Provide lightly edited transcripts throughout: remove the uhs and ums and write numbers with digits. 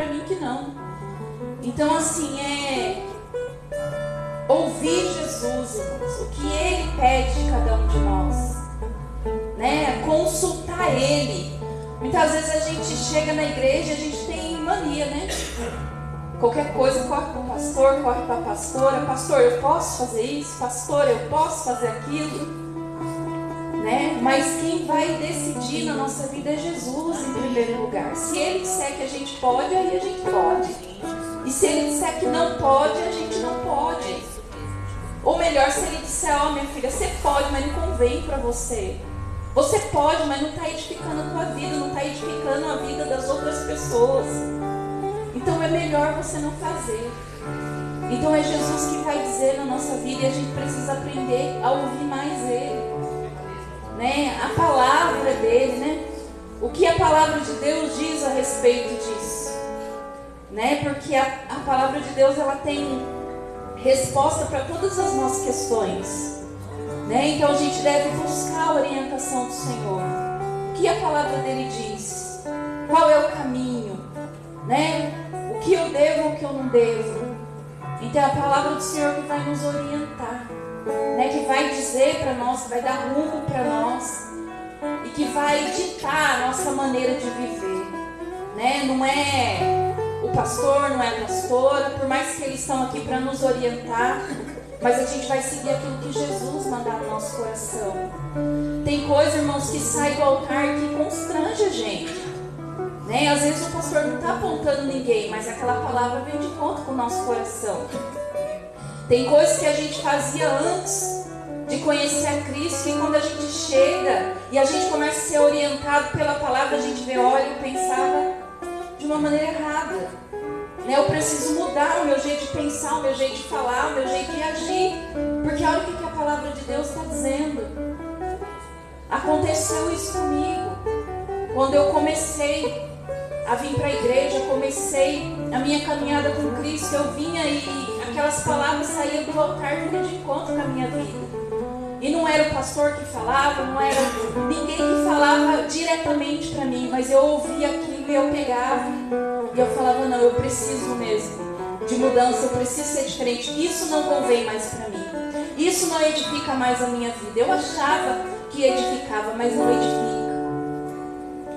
para mim que não. Então assim, ouvir Jesus, irmãos, o que Ele pede de cada um de nós, né? Consultar Ele. Muitas vezes a gente chega na igreja e a gente tem mania, né? Qualquer coisa, corre para o pastor, corre para a pastora. Pastor, eu posso fazer isso? Pastor, eu posso fazer aquilo? Né? Mas quem vai decidir na nossa vida é Jesus em primeiro lugar. Se Ele disser que a gente pode, aí a gente pode. E se Ele disser que não pode, a gente não pode. Ou melhor, se Ele disser, ó, minha filha, você pode, mas não convém para você. Você pode, mas não está edificando a tua vida, não está edificando a vida das outras pessoas. Então é melhor você não fazer. Então é Jesus que vai dizer na nossa vida, e a gente precisa aprender a ouvir mais Ele, né? A palavra dele, né? O que a palavra de Deus diz a respeito disso, né? Porque a palavra de Deus, ela tem resposta para todas as nossas questões, né? Então a gente deve buscar a orientação do Senhor. O que a palavra dele diz? Qual é o caminho, né? O que eu devo, o que eu não devo. Então é a palavra do Senhor que vai nos orientar, né? Que vai dizer para nós, que vai dar rumo para nós e que vai ditar a nossa maneira de viver, né? Não é o pastor, não é a pastora, por mais que eles estão aqui para nos orientar, mas a gente vai seguir aquilo que Jesus mandar no nosso coração. Tem coisa, irmãos, que sai do altar que constrange a gente, né? Às vezes o pastor não está apontando ninguém, mas aquela palavra vem de encontro com o nosso coração. Tem coisas que a gente fazia antes de conhecer a Cristo, e quando a gente chega e a gente começa a ser orientado pela palavra, a gente vê, olha, eu pensava de uma maneira errada, né? Eu preciso mudar o meu jeito de pensar, o meu jeito de falar, o meu jeito de agir, porque olha o que a palavra de Deus está dizendo. Aconteceu isso comigo quando eu comecei a vir para a igreja, comecei a minha caminhada com Cristo. Eu vinha e aquelas palavras saíam do altar, vinha de encontro com a minha vida. E não era o pastor que falava, não era ninguém que falava diretamente para mim, mas eu ouvia aquilo e eu pegava e eu falava, não, eu preciso mesmo de mudança, eu preciso ser diferente. Isso não convém mais para mim, isso não edifica mais a minha vida. Eu achava que edificava, mas não edifica.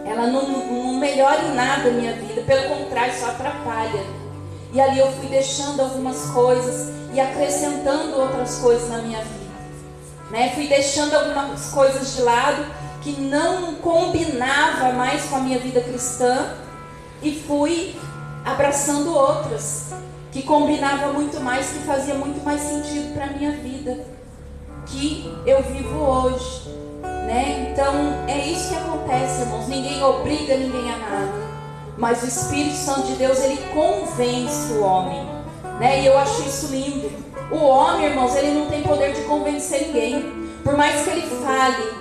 Ela não melhora em nada a minha vida, pelo contrário, só atrapalha. E ali eu fui deixando algumas coisas e acrescentando outras coisas na minha vida, né? Fui deixando algumas coisas de lado que não combinava mais com a minha vida cristã e fui abraçando outras que combinava muito mais, que fazia muito mais sentido para a minha vida, que eu vivo hoje, né? Então é isso que acontece, irmãos. Ninguém obriga ninguém a nada, mas o Espírito Santo de Deus, ele convence o homem, né? E eu acho isso lindo. O homem, irmãos, ele não tem poder de convencer ninguém. Por mais que ele fale,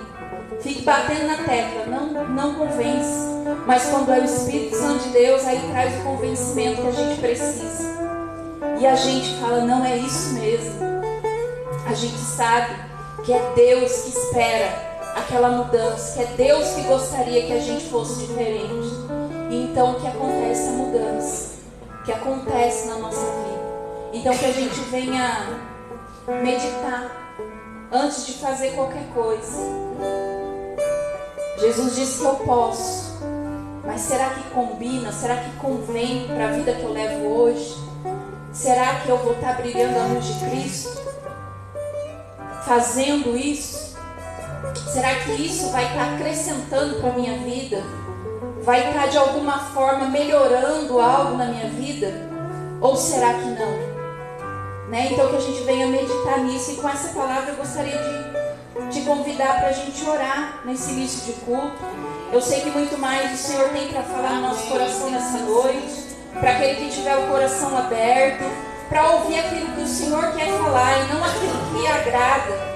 fique batendo na tecla, não convence. Mas quando é o Espírito Santo de Deus, aí traz o convencimento que a gente precisa. E a gente fala, não, é isso mesmo. A gente sabe que é Deus que espera aquela mudança, que é Deus que gostaria que a gente fosse diferente. E então o que acontece é a mudança, que acontece na nossa vida. Então que a gente venha meditar antes de fazer qualquer coisa. Jesus disse que eu posso, mas será que combina? Será que convém para a vida que eu levo hoje? Será que eu vou estar brilhando a luz de Cristo fazendo isso? Será que isso vai estar acrescentando para a minha vida? Vai estar de alguma forma melhorando algo na minha vida? Ou será que não? Né? Então que a gente venha meditar nisso. E com essa palavra eu gostaria de te convidar para a gente orar nesse início de culto. Eu sei que muito mais o Senhor tem para falar no nosso coração nessa noite, para aquele que tiver o coração aberto, para ouvir aquilo que o Senhor quer falar e não aquilo que lhe agrada,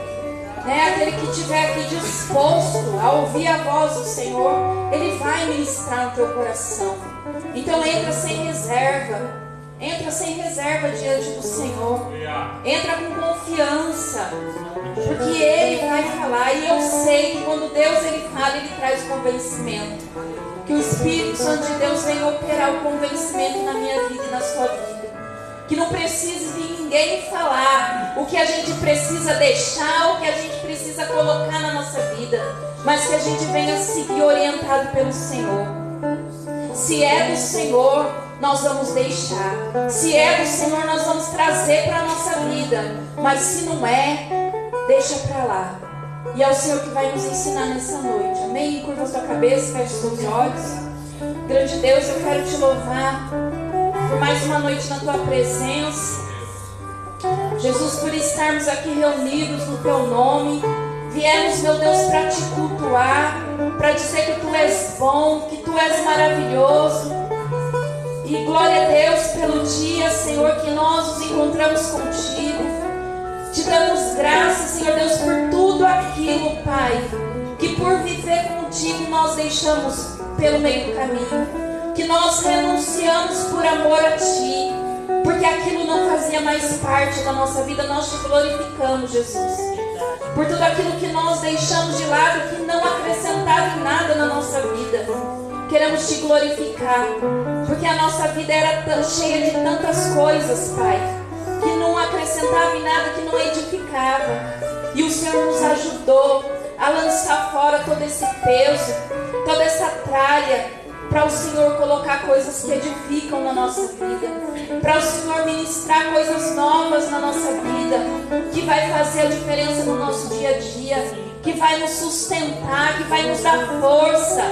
né? Aquele que estiver aqui disposto a ouvir a voz do Senhor, Ele vai ministrar no teu coração. Então entra sem reserva. Entra sem reserva diante do Senhor. Entra com confiança, porque Ele vai falar. E eu sei que quando Deus Ele fala, Ele traz convencimento. Que o Espírito Santo de Deus venha operar o convencimento na minha vida e na sua vida. Que não precise de ninguém falar o que a gente precisa deixar, o que a gente precisa colocar na nossa vida, mas que a gente venha seguir orientado pelo Senhor. Se é do Senhor, nós vamos deixar. Se é do Senhor, nós vamos trazer para a nossa vida. Mas se não é, deixa para lá. E é o Senhor que vai nos ensinar nessa noite. Amém? Curva a sua cabeça, feche os seus olhos. Grande Deus, eu quero te louvar por mais uma noite na tua presença. Jesus, por estarmos aqui reunidos no teu nome. Viemos, meu Deus, para te cultuar, para dizer que tu és bom, que tu és maravilhoso. E glória a Deus pelo dia, Senhor, que nós nos encontramos contigo. Te damos graças, Senhor Deus, por tudo aquilo, Pai, que por viver contigo nós deixamos pelo meio do caminho. Que nós renunciamos por amor a Ti, porque aquilo não fazia mais parte da nossa vida. Nós te glorificamos, Jesus, por tudo aquilo que nós deixamos de lado, que não acrescentava em nada na nossa vida. Queremos te glorificar, porque a nossa vida era cheia de tantas coisas, Pai, que não acrescentava em nada, que não edificava. E o Senhor nos ajudou a lançar fora todo esse peso, toda essa tralha, para o Senhor colocar coisas que edificam na nossa vida, para o Senhor ministrar coisas novas na nossa vida, que vai fazer a diferença no nosso dia a dia, que vai nos sustentar, que vai nos dar força.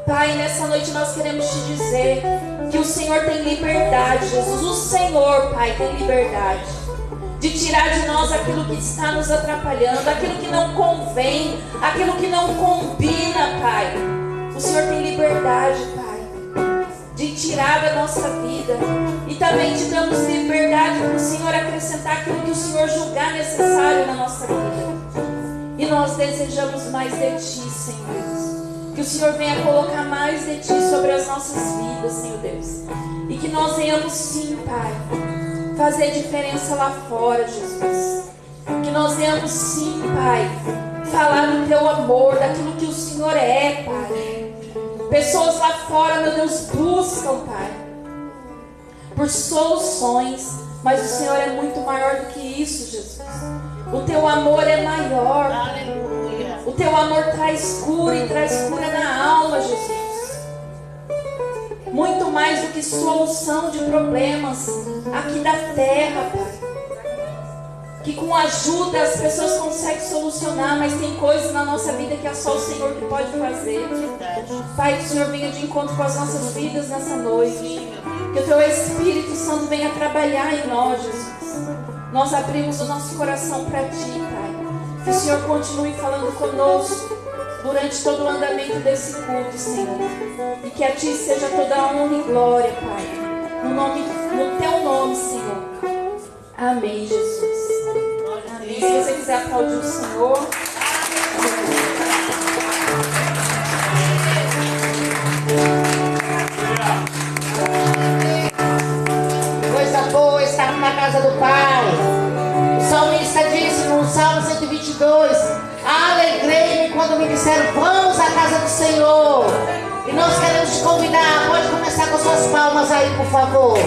Pai, nessa noite nós queremos te dizer que o Senhor tem liberdade, Jesus. O Senhor, Pai, tem liberdade de tirar de nós aquilo que está nos atrapalhando, aquilo que não convém, aquilo que não combina, Pai. O Senhor tem liberdade, Pai, de tirar da nossa vida. E também te damos liberdade para o Senhor acrescentar aquilo que o Senhor julgar necessário na nossa vida. E nós desejamos mais de Ti, Senhor Deus. Que o Senhor venha colocar mais de Ti sobre as nossas vidas, Senhor Deus. E que nós venhamos sim, Pai, fazer diferença lá fora, Jesus. Que nós venhamos sim, Pai, falar do Teu amor, daquilo que o Senhor é, Pai. Pessoas lá fora, meu Deus, buscam, Pai, por soluções, mas o Senhor é muito maior do que isso, Jesus. O Teu amor é maior. Aleluia. O Teu amor traz cura e traz cura na alma, Jesus. Muito mais do que solução de problemas aqui da terra, Pai. Que com ajuda as pessoas conseguem solucionar, mas tem coisas na nossa vida que é só o Senhor que pode fazer. Pai, que o Senhor venha de encontro com as nossas vidas nessa noite. Que o Teu Espírito Santo venha trabalhar em nós, Jesus. Nós abrimos o nosso coração para Ti, Pai. Que o Senhor continue falando conosco durante todo o andamento desse culto, Senhor. E que a Ti seja toda a honra e glória, Pai. No Teu nome, Senhor. Amém, Jesus. Amém. Se você quiser aplaudir o Senhor. Coisa boa estar na casa do Pai. O salmista disse no Salmo 122: alegrei-me quando me disseram, vamos à casa do Senhor. E nós queremos te convidar. Pode começar com suas palmas aí, por favor.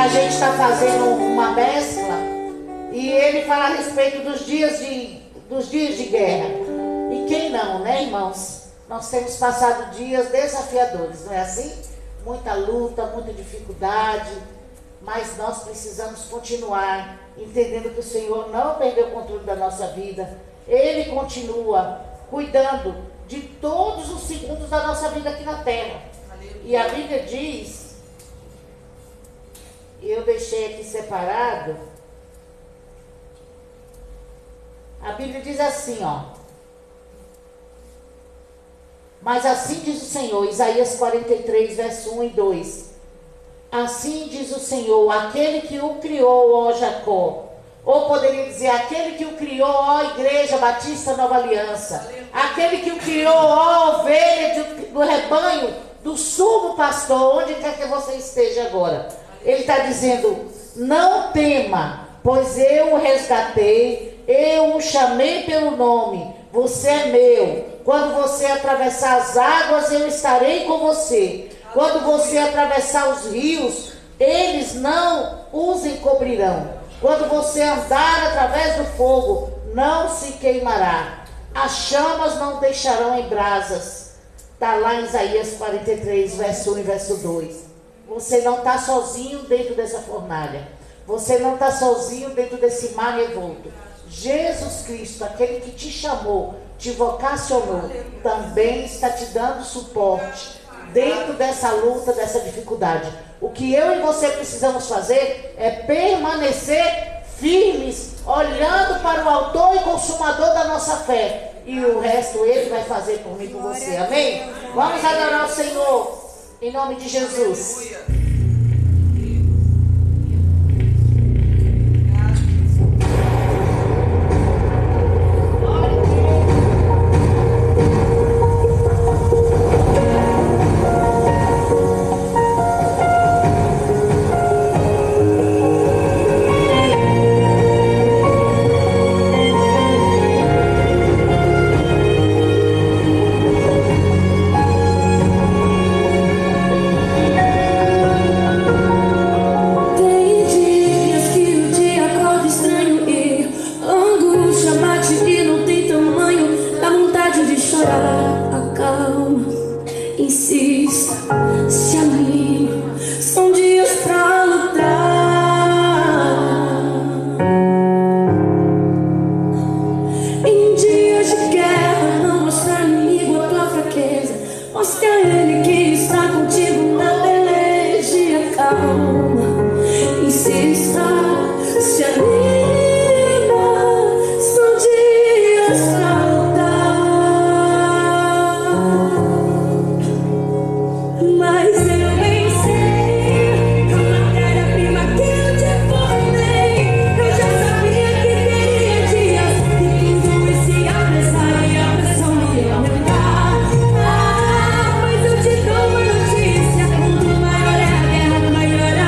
a gente está fazendo uma mescla e ele fala a respeito dos dias de guerra. E quem não, né, irmãos? Nós temos passado dias desafiadores, não é assim? Muita luta, muita dificuldade, mas nós precisamos continuar entendendo que o Senhor não perdeu o controle da nossa vida. Ele continua cuidando de todos os segundos da nossa vida aqui na terra. E a Bíblia diz, eu deixei aqui separado, a Bíblia diz assim, ó. Mas assim diz o Senhor, Isaías 43, verso 1 e 2. Assim diz o Senhor, aquele que o criou, ó Jacó. Ou poderia dizer, aquele que o criou, ó Igreja Batista Nova Aliança. Aquele que o criou, ó ovelha do rebanho, do sumo pastor, onde quer que você esteja agora. Ele está dizendo, não tema, pois eu o resgatei, eu o chamei pelo nome, você é meu. Quando você atravessar as águas, eu estarei com você. Quando você atravessar os rios, eles não os encobrirão. Quando você andar através do fogo, não se queimará. As chamas não deixarão em brasas. Está lá em Isaías 43, verso 1 e verso 2. Você não está sozinho dentro dessa fornalha. Você não está sozinho dentro desse mar revolto. Jesus Cristo, aquele que te chamou, te vocacionou, também está te dando suporte dentro dessa luta, dessa dificuldade. O que eu e você precisamos fazer é permanecer firmes, olhando para o autor e consumador da nossa fé. E o resto ele vai fazer por mim e por você. Amém? Vamos adorar o Senhor em nome de Jesus. Maior é a guerra, maior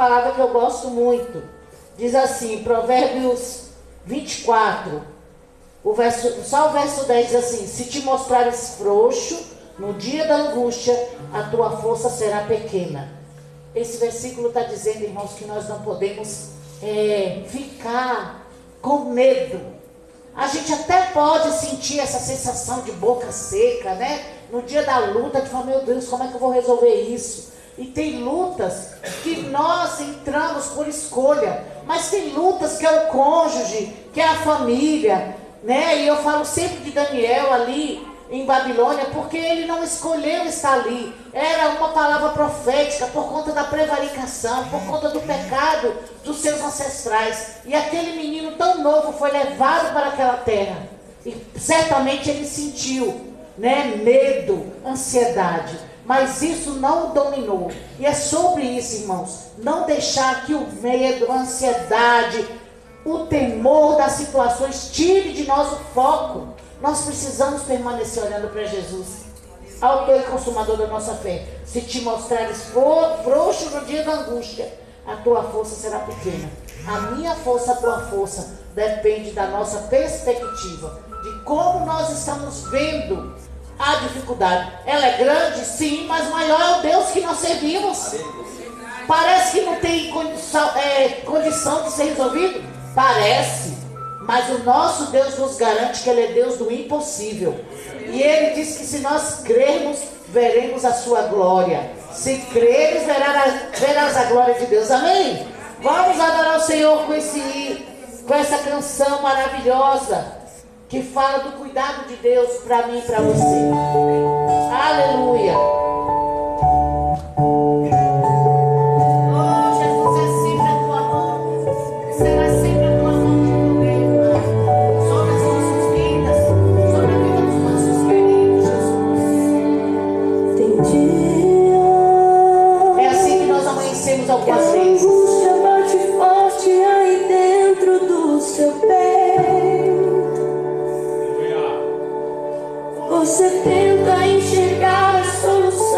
palavra que eu gosto muito. Diz assim, Provérbios 24, só o verso 10 diz assim: se te mostrares frouxo no dia da angústia, a tua força será pequena. Esse versículo está dizendo, irmãos, que nós não podemos ficar com medo. A gente até pode sentir essa sensação de boca seca, né? No dia da luta, de falar, meu Deus, como é que eu vou resolver isso? E tem lutas que nós entramos por escolha, mas tem lutas que é o cônjuge, que é a família, né? E eu falo sempre de Daniel ali em Babilônia, porque ele não escolheu estar ali. Era uma palavra profética por conta da prevaricação, por conta do pecado dos seus ancestrais. E aquele menino tão novo foi levado para aquela terra. E certamente ele sentiu, né, medo, ansiedade. Mas isso não o dominou. E é sobre isso, irmãos. Não deixar que o medo, a ansiedade, o temor das situações tire de nós o foco. Nós precisamos permanecer olhando para Jesus, autor e consumador da nossa fé. Se te mostrares frouxo no dia da angústia, a tua força será pequena. A minha força, a tua força, depende da nossa perspectiva, de como nós estamos vendo a dificuldade. Ela é grande, sim, mas maior é o Deus que nós servimos. Parece que não tem condição de ser resolvido? Parece. Mas o nosso Deus nos garante que Ele é Deus do impossível. E Ele diz que se nós crermos, veremos a sua glória. Se creres, verás a glória de Deus. Amém? Vamos adorar o Senhor com essa canção maravilhosa, que fala do cuidado de Deus para mim e para você. Aleluia. Algumas vezes. A angústia bate forte aí dentro do seu peito. Você tenta enxergar a solução.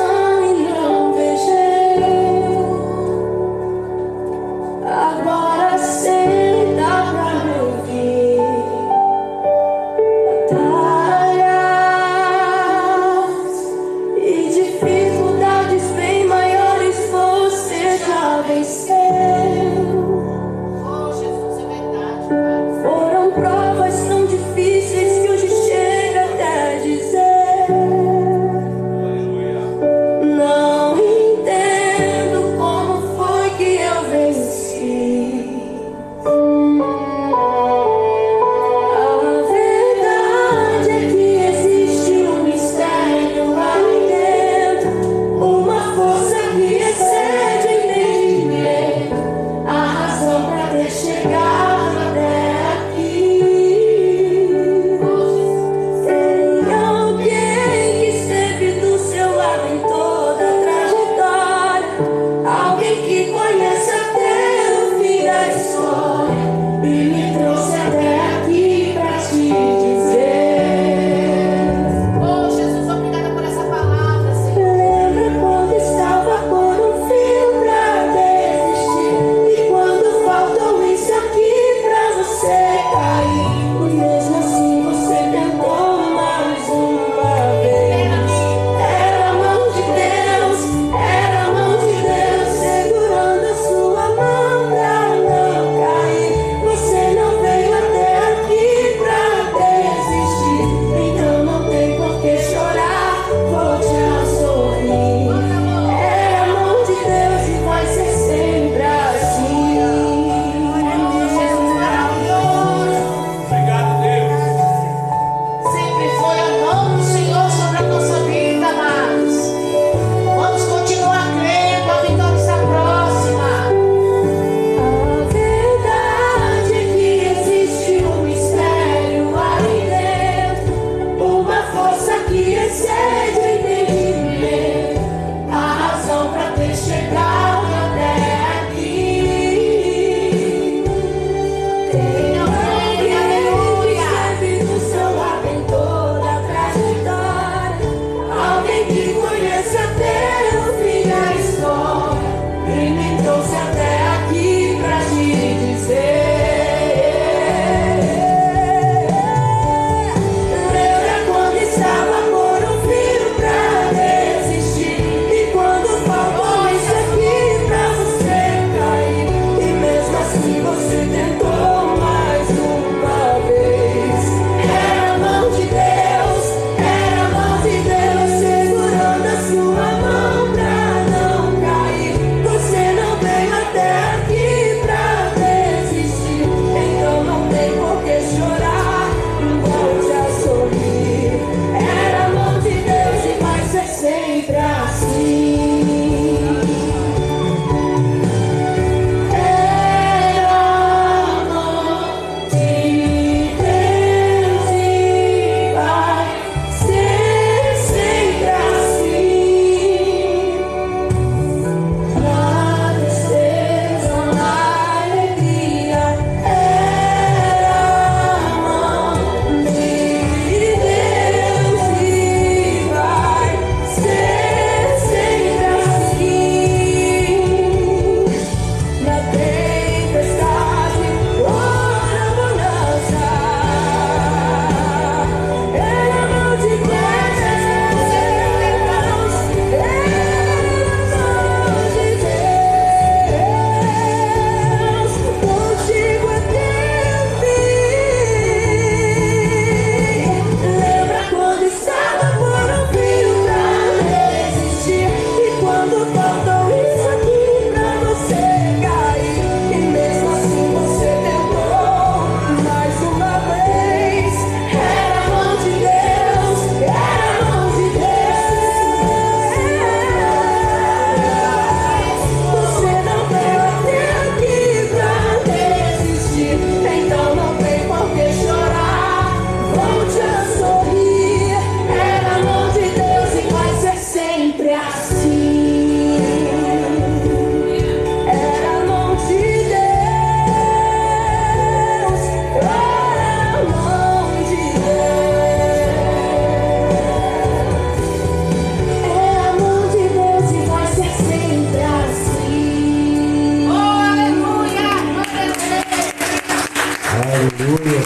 Aleluia.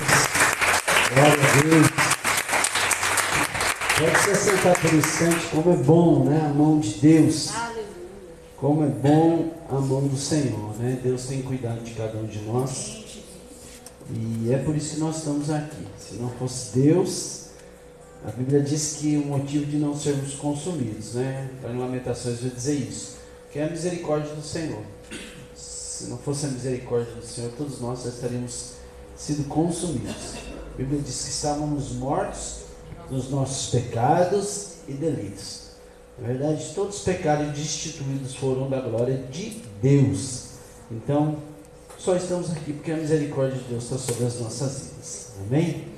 Glória a Deus. Pode se sentar por um instante. Como é bom, né? A mão de Deus. Como é bom a mão do Senhor, né? Deus tem cuidado de cada um de nós. E é por isso que nós estamos aqui. Se não fosse Deus, a Bíblia diz que o motivo de não sermos consumidos, né? Então, em Lamentações vai dizer isso, que é a misericórdia do Senhor. Se não fosse a misericórdia do Senhor, todos nós já estaríamos sido consumidos. A Bíblia diz que estávamos mortos nos nossos pecados e delitos. Na verdade, todos os pecados destituídos foram da glória de Deus. Então, só estamos aqui porque a misericórdia de Deus está sobre as nossas vidas. Amém?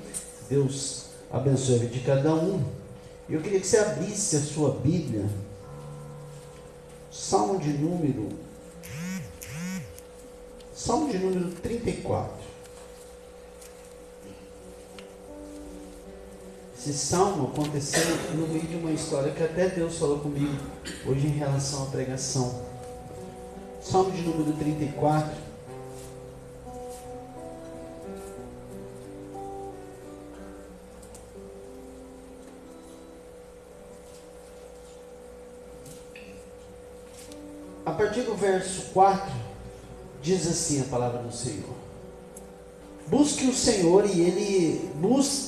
Deus abençoe a vida de cada um. Eu queria que você abrisse a sua Bíblia. Salmo de número 34. Esse salmo aconteceu no meio de uma história que até Deus falou comigo hoje em relação à pregação. Salmo de número 34. A partir do verso 4, diz assim a palavra do Senhor: Busque o Senhor e Ele...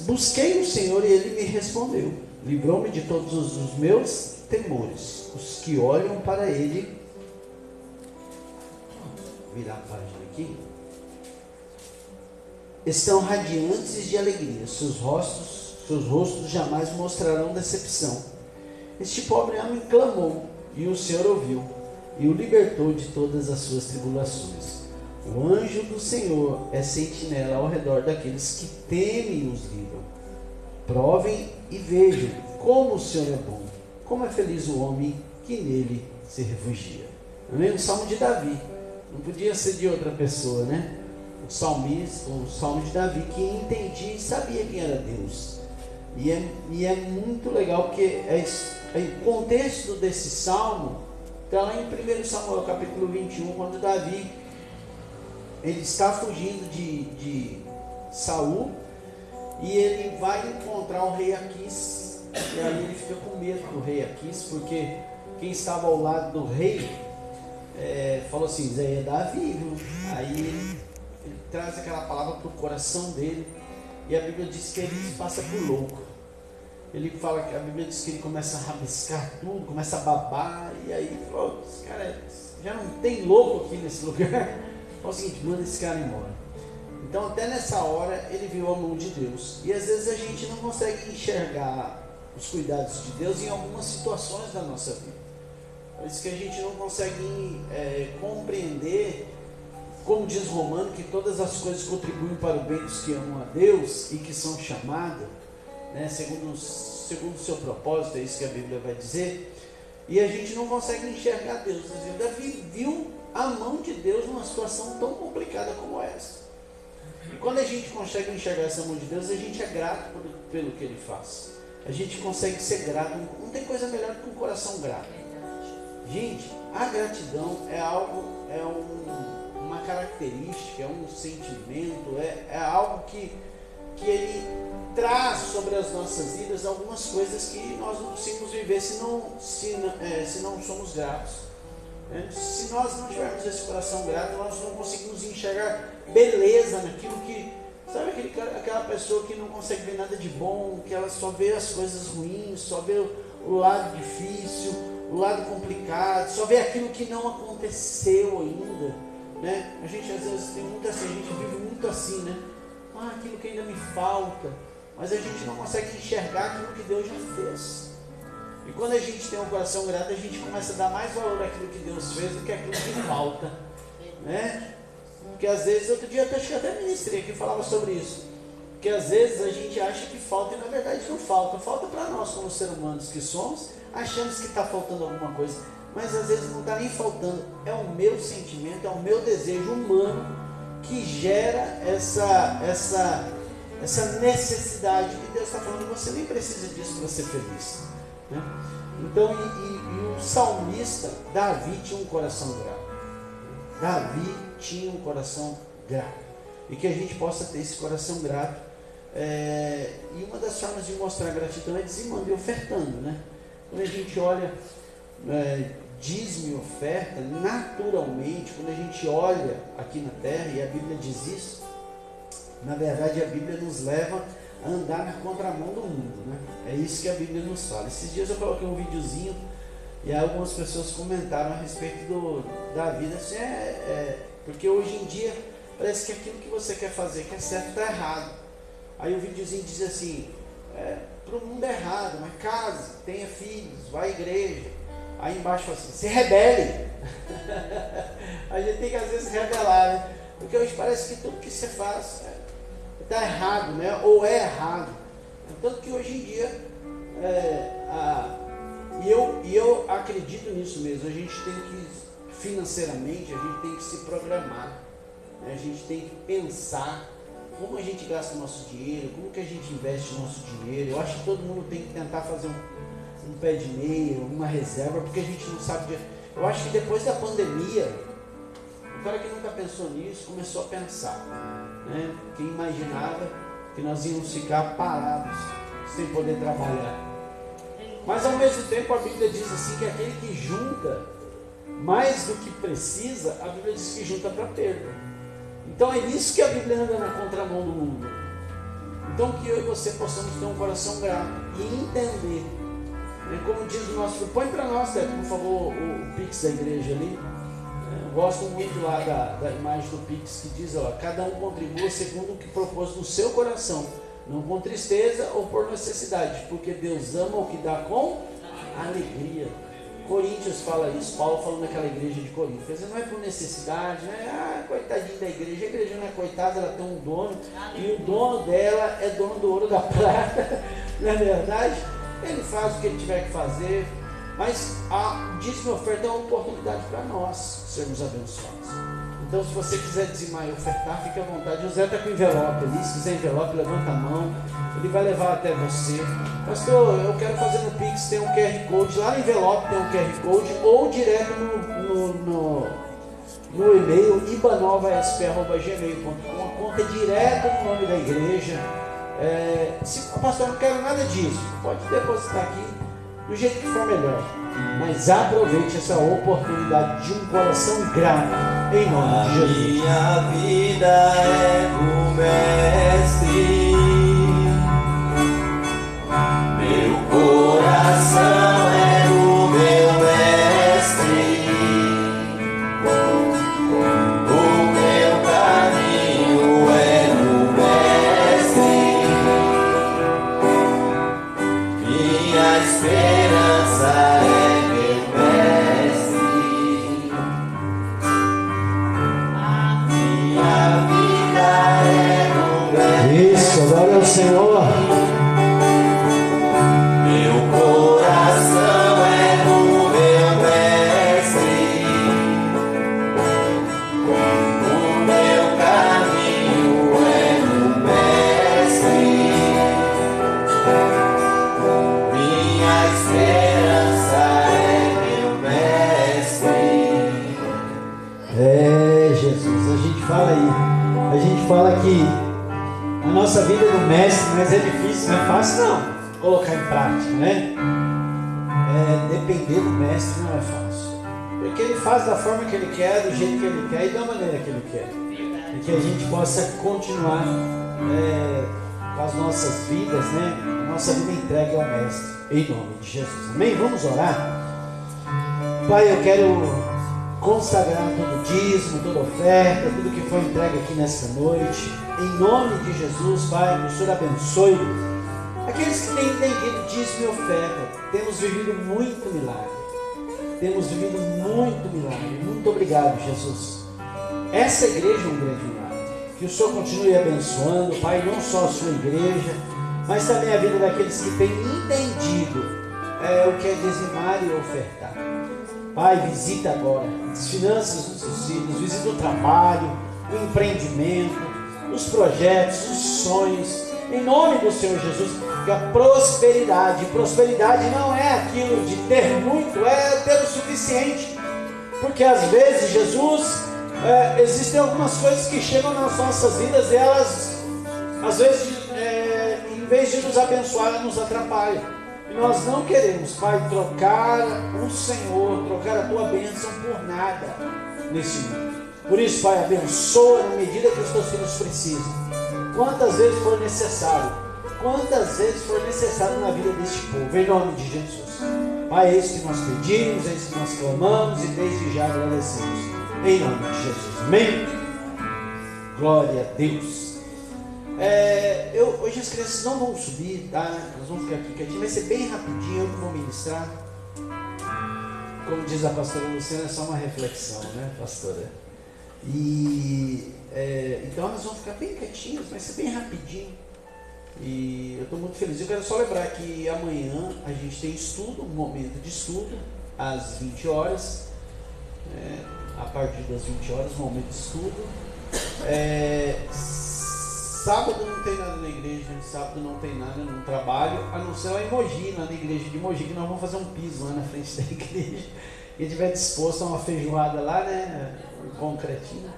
Busquei o Senhor e Ele me respondeu. Livrou-me de todos os meus temores. Os que olham para Ele... Virar a página aqui. Estão radiantes de alegria. Seus rostos jamais mostrarão decepção. Este pobre homem clamou e o Senhor ouviu e o libertou de todas as suas tribulações. O anjo do Senhor é sentinela ao redor daqueles que temem os livros. Provem e vejam como o Senhor é bom, como é feliz o homem que nele se refugia. Amém? O salmo de Davi, não podia ser de outra pessoa, né? O salmista, o salmo de Davi, que entendia e sabia quem era Deus. E é muito legal porque o contexto desse salmo está lá em 1 Samuel capítulo 21, quando Davi ele está fugindo de Saul e ele vai encontrar o rei Aquis, e aí ele fica com medo do rei Aquis, porque quem estava ao lado do rei falou assim: Zé, é Davi, viu? Aí ele traz aquela palavra para o coração dele, e a Bíblia diz que ele se passa por louco. Ele fala que a Bíblia diz que ele começa a rabiscar tudo, começa a babar, e aí ele falou: esse cara já não tem louco aqui nesse lugar. Fala o seguinte: manda esse cara embora. Então até nessa hora ele viu a mão de Deus. E às vezes a gente não consegue enxergar os cuidados de Deus em algumas situações da nossa vida. Por isso que a gente não consegue compreender, como diz Romano, que todas as coisas contribuem para o bem dos que amam a Deus e que são chamados, né, segundo o seu propósito. É isso que a Bíblia vai dizer. E a gente não consegue enxergar Deus. Davi viu a mão de Deus numa situação tão complicada como essa. E quando a gente consegue enxergar essa mão de Deus, a gente é grato pelo que Ele faz. A gente consegue ser grato. Não tem coisa melhor do que um coração grato. Gente, a gratidão é algo, uma característica, é um sentimento, é algo que Ele traz sobre as nossas vidas algumas coisas que nós não conseguimos viver se não somos gratos. Se nós não tivermos esse coração grato, nós não conseguimos enxergar beleza naquilo que... Sabe aquela pessoa que não consegue ver nada de bom, que ela só vê as coisas ruins, só vê o lado difícil, o lado complicado, só vê aquilo que não aconteceu ainda, né? A gente às vezes tem muito assim, a gente vive muito assim, né? Aquilo que ainda me falta, mas a gente não consegue enxergar aquilo que Deus já fez. E quando a gente tem um coração grato, a gente começa a dar mais valor àquilo que Deus fez do que àquilo que falta, né? Porque às vezes, outro dia eu acho que até ministrei aqui, falava sobre isso, que às vezes a gente acha que falta e na verdade não falta. Falta para nós como seres humanos que somos, achamos que está faltando alguma coisa, mas às vezes não está nem faltando. É o meu sentimento, é o meu desejo humano que gera essa necessidade que Deus está falando. Você nem precisa disso para ser feliz, né? Então, e o salmista Davi tinha um coração grato. Davi tinha um coração grato. e que a gente possa ter esse coração grato. E uma das formas de mostrar gratidão é dizimando e ofertando, né? Quando a gente olha dízimo e oferta, naturalmente, quando a gente olha aqui na terra, e a Bíblia diz isso, na verdade a Bíblia nos leva a andar na contramão do mundo, né? É isso que a Bíblia nos fala. Esses dias eu coloquei um videozinho e algumas pessoas comentaram a respeito da vida, assim, porque hoje em dia parece que aquilo que você quer fazer, que é certo, está errado. Aí o videozinho diz assim, para o mundo é errado, mas case, tenha filhos, vá à igreja. Aí embaixo fala assim, se rebele. A gente tem que às vezes rebelar, né? Porque hoje parece que tudo que você faz está errado, né? Ou é errado. Tanto que hoje em dia, eu acredito nisso mesmo, a gente tem que, financeiramente, a gente tem que se programar, né? A gente tem que pensar como a gente gasta o nosso dinheiro, como que a gente investe o nosso dinheiro. Eu acho que todo mundo tem que tentar fazer um pé de meia, uma reserva, porque a gente não sabe. Eu acho que depois da pandemia, o cara que nunca pensou nisso começou a pensar, né? Quem imaginava que nós íamos ficar parados sem poder trabalhar. Mas ao mesmo tempo a Bíblia diz assim que aquele que junta mais do que precisa, a Bíblia diz que junta para perda. Então é nisso que a Bíblia anda na contramão do mundo. Então que eu e você possamos ter um coração grato e entender, como diz o nosso, põe para nós, por favor, o Pix da igreja ali. Eu gosto muito lá da imagem do Pix que diz, cada um contribua segundo o que propôs no seu coração, não com tristeza ou por necessidade, porque Deus ama o que dá com alegria. Coríntios fala isso, Paulo falando naquela igreja de Corinto, quer dizer, não é por necessidade, não é, coitadinho da igreja, a igreja não é coitada, ela tem um dono, e o dono dela é dono do ouro da prata, não é verdade? Ele faz o que ele tiver que fazer, mas a dízimo e oferta é uma oportunidade para nós sermos abençoados. Então, se você quiser dizimar e ofertar, fique à vontade. O Zé está com envelope ali, se quiser envelope, levanta a mão, ele vai levar até você. Pastor, eu quero fazer no Pix, tem um QR Code, lá no envelope tem um QR Code, ou direto no e-mail ibanovasp@gmail.com, a conta é direto no nome da igreja. Pastor, eu não quero nada disso, pode depositar aqui do jeito que for melhor, mas aproveite essa oportunidade de um coração grato, em nome de Jesus. Minha vida é do Mestre, meu coração é do meu Mestre, o meu caminho é do Mestre, minha esperança é meu Mestre, minha vida é do Mestre. Isso, adora o Senhor. Meu coração é do meu Mestre, o meu caminho é do Mestre, minha esperança é meu Mestre. Jesus, a gente fala aí, a gente fala que a nossa vida é do Mestre, mas é difícil, não é fácil não colocar em prática, né? Depender do Mestre não é fácil, porque Ele faz da forma que Ele quer, do jeito que Ele quer e da maneira que Ele quer, e que a gente possa continuar com as nossas vidas, né? A nossa vida entregue ao Mestre, em nome de Jesus, amém? Vamos orar? Pai, eu quero consagrar todo dízimo, toda oferta, tudo que foi entregue aqui nesta noite, em nome de Jesus. Pai, que o Senhor abençoe aqueles que têm entendido dízimo e oferta. Temos vivido muito milagre, muito obrigado, Jesus. Essa igreja é um grande milagre, que o Senhor continue abençoando, Pai, não só a sua igreja, mas também a vida daqueles que têm entendido o que é dizimar e ofertar. Pai, visita agora as finanças dos seus filhos, visita o trabalho, o empreendimento, os projetos, os sonhos, em nome do Senhor Jesus, que a prosperidade não é aquilo de ter muito, é ter o suficiente, porque às vezes, Jesus, Existem algumas coisas que chegam nas nossas vidas e elas, às vezes, em vez de nos abençoar, elas nos atrapalham. E nós não queremos, Pai, trocar o Senhor, trocar a Tua bênção por nada nesse mundo. Por isso, Pai, abençoa na medida que os Teus filhos precisam. Quantas vezes for necessário. Quantas vezes for necessário na vida deste povo. Em nome de Jesus. Pai, é isso que nós pedimos, é isso que nós clamamos e desde já agradecemos. Em nome de Jesus. Amém? Glória a Deus. Hoje as crianças não vão subir, tá? Nós vamos ficar aqui quietinho. Vai ser bem rapidinho, eu que vou ministrar. Como diz a pastora Luciana, é só uma reflexão, né, pastora? Então nós vamos ficar bem quietinhos, vai ser bem rapidinho. E eu estou muito feliz. Eu quero só lembrar que amanhã a gente tem estudo, um momento de estudo, às 20 horas. A partir das 20 horas, um momento de estudo. Sábado não tem nada na igreja, sábado não tem nada no trabalho, a não ser lá em Mogi, lá na igreja de Mogi, que nós vamos fazer um piso lá na frente da igreja. Quem estiver disposto a uma feijoada lá, né? Um concretinho.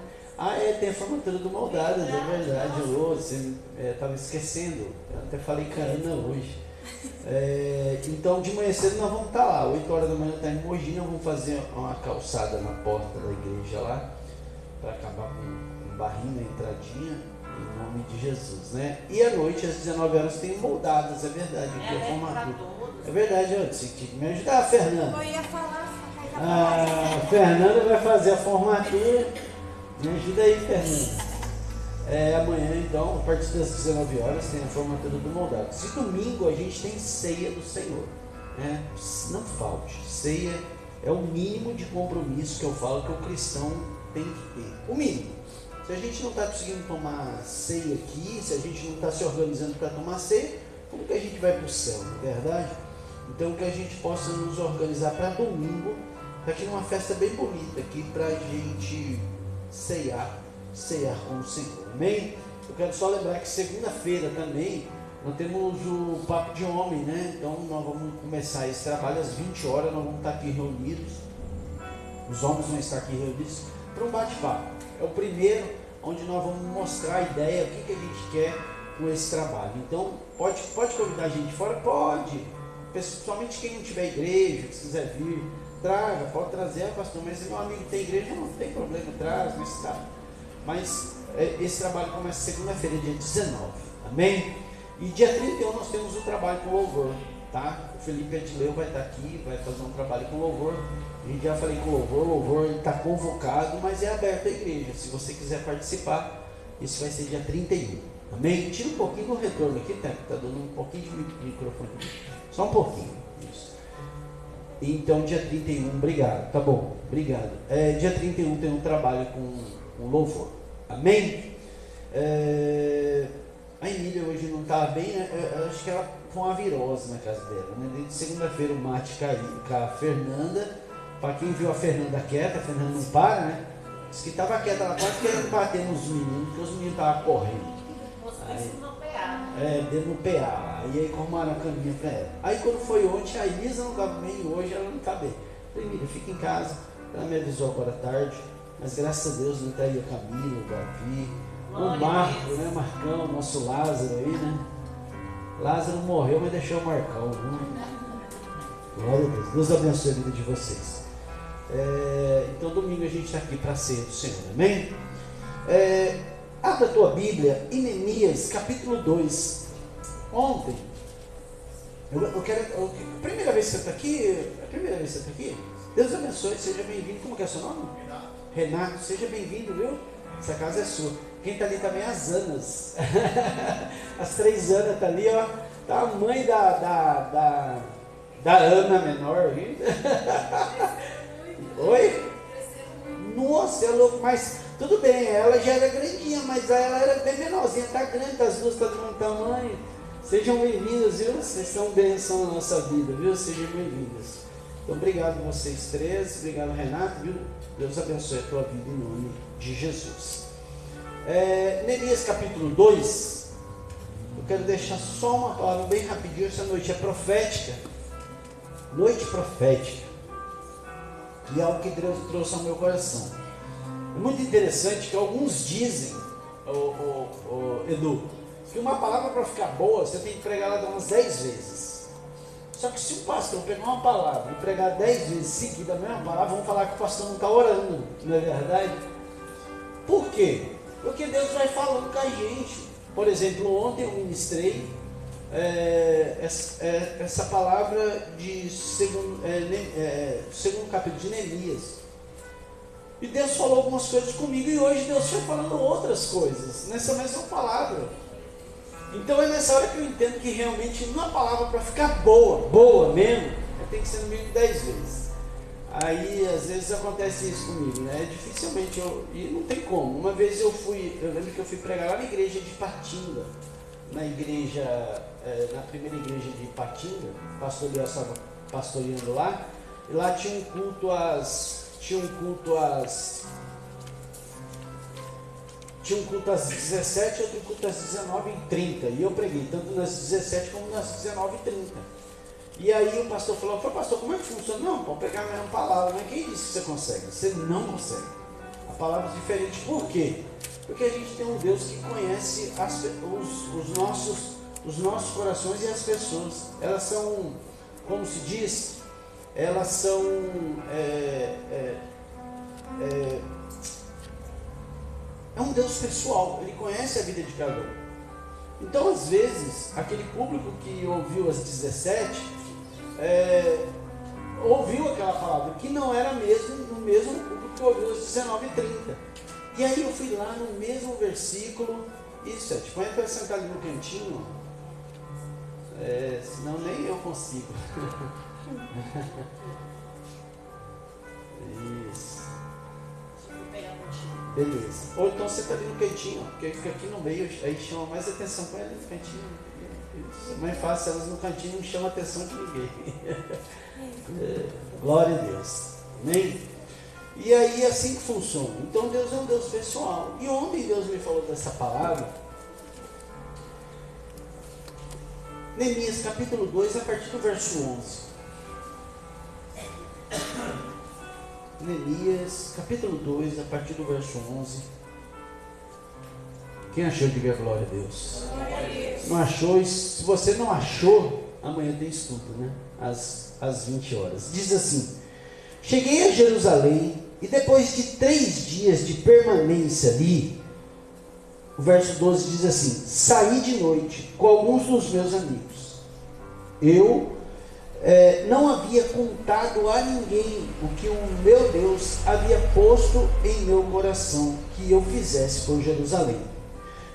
Tem a formatura do Moldadas, é verdade. Você estava esquecendo, eu até falei caramba hoje. Então de manhã cedo nós vamos estar lá, 8 horas da manhã está em Mogi, nós vamos fazer uma calçada na porta da igreja lá, para acabar com um barrinho na entradinha, em nome de Jesus, né? E à noite, às 19 horas, tem Moldadas, é verdade, aqui é formatura. É verdade, você tinha que me ajudar, Fernanda. Eu ia falar, A Fernanda vai fazer a formatura. Me ajuda aí, Fernanda. Amanhã, então, a partir das 19 horas, tem a formatura do Moldados. E domingo a gente tem ceia do Senhor, né? Não falte. Ceia é o mínimo de compromisso que eu falo que o cristão tem que ter. O mínimo. Se a gente não está conseguindo tomar ceia aqui, se a gente não está se organizando para tomar ceia, como que a gente vai para o céu, não é verdade? Então que a gente possa nos organizar para domingo, para ter uma festa bem bonita aqui, para a gente cear com o Senhor, amém? Eu quero só lembrar que segunda-feira também nós temos o Papo de Homem, né? Então nós vamos começar esse trabalho às 20 horas, nós vamos estar aqui reunidos, os homens vão estar aqui reunidos para um bate-papo. É o primeiro onde nós vamos mostrar a ideia, o que a gente quer com esse trabalho. Então pode convidar a gente fora? Pode, principalmente quem não tiver igreja, se quiser vir, traga, pode trazer, pastor, mas se meu amigo tem igreja, não tem problema, traz, mas esse trabalho começa segunda-feira, dia 19, amém? E dia 31 nós temos o trabalho com louvor, tá? O Felipe Adileu vai estar aqui, vai fazer um trabalho com louvor. A gente já falei com o louvor está convocado, mas é aberto à igreja. Se você quiser participar, isso vai ser dia 31, amém? Tira um pouquinho do retorno aqui, tá dando um pouquinho de microfone aqui, só um pouquinho, isso. Então dia 31, obrigado, tá bom, obrigado. Dia 31 tem um trabalho com louvor, amém? A Emília hoje não estava bem, né? Eu acho que ela foi uma virose na casa dela, né? Desde segunda-feira o mate caiu com a Fernanda. Para quem viu a Fernanda quieta, a Fernanda não para, né? Diz que estava quieta, ela quase querendo bater nos meninos, porque os meninos estavam correndo. Dentro no PA. Aí arrumaram a caminha para ela. Aí quando foi ontem, a Elisa não estava bem, hoje ela não está bem. Falei, Emília, fica em casa. Ela me avisou agora à tarde, mas graças a Deus não está aí a Camila, o Davi, o Marco, né? Marcão, nosso Lázaro aí, né? Lázaro morreu, mas deixou o Marcão, né? Glória a Deus. Deus abençoe a vida de vocês. Então domingo a gente está aqui para a ceia do Senhor, amém? Abra a tua Bíblia em Neemias capítulo 2. Ontem eu quero. Primeira vez que você está aqui? A primeira vez que você está aqui? Deus abençoe, seja bem-vindo. Como que é o seu nome? Renato, seja bem-vindo, viu? Essa casa é sua. Quem está ali também é as Anas. As 3 Anas estão ali, ó. Tá a mãe da Ana menor ainda. Oi? Nossa, é louco, mas tudo bem, ela já era grandinha, mas ela era bem menorzinha, tá grande, as duas estão do mesmo tamanho. Sejam bem-vindos, viu? Vocês são bênção na nossa vida, viu? Sejam bem-vindos. Então, obrigado vocês 3, obrigado Renato, viu? Deus abençoe a tua vida em nome de Jesus. Neemias capítulo 2, eu quero deixar só uma palavra bem rapidinho. Essa noite é profética, noite profética, e algo que Deus trouxe ao meu coração. É muito interessante que alguns dizem, Edu, que uma palavra para ficar boa, você tem que pregar ela umas 10 vezes. Só que se o pastor pegar uma palavra e pregar 10 vezes seguida a mesma palavra, vamos falar que o pastor não está orando, não é verdade? Por quê? Porque Deus vai falando com a gente. Por exemplo, ontem eu ministrei essa palavra de segundo capítulo de Neemias. E Deus falou algumas coisas comigo e hoje Deus foi falando outras coisas nessa mesma palavra. Então é nessa hora que eu entendo que realmente uma palavra para ficar boa mesmo, tem que ser no mínimo 10 vezes. Aí às vezes acontece isso comigo, né? Dificilmente e não tem como. Uma vez eu lembro que eu fui pregar lá na igreja de Patinga, na primeira igreja de Patinga, o pastor Eliel estava pastoreando lá, e lá tinha um culto às 17, outro culto às 19h30. E eu preguei tanto nas 17 como nas 19h30. E aí o pastor falou: pastor, como é que funciona? Não, pode pegar a mesma palavra. Mas quem disse que você consegue? Você não consegue. A palavra é diferente. Por quê? Porque a gente tem um Deus que conhece os nossos corações e as pessoas. Elas são, como se diz, elas são é um Deus pessoal, Ele conhece a vida de cada um. Então às vezes aquele público que ouviu às 17 ouviu aquela palavra que não era mesmo no mesmo público que ouviu às 19h30. E aí eu fui lá no mesmo versículo e 7. Põe para sentar ali no cantinho, senão nem eu consigo. Isso. Beleza. Ou então você está ali no cantinho, porque fica aqui no meio, aí chama mais atenção. Põe ali no cantinho. Isso. É mais fácil, elas no cantinho não chamam atenção de ninguém. Glória a Deus. Amém? E aí assim que funciona. Então Deus é um Deus pessoal. E ontem Deus me falou dessa palavra. Neemias capítulo 2, a partir do verso 11. Neemias, capítulo 2, a partir do verso 11. Quem achou, diga glória a Deus. Glória a Deus. Não achou? Se você não achou, amanhã tem estudo, né? Às 20 horas. Diz assim: cheguei a Jerusalém e depois de 3 dias de permanência ali, o verso 12 diz assim: saí de noite com alguns dos meus amigos. Eu não havia contado a ninguém o que o meu Deus havia posto em meu coração que eu fizesse por Jerusalém.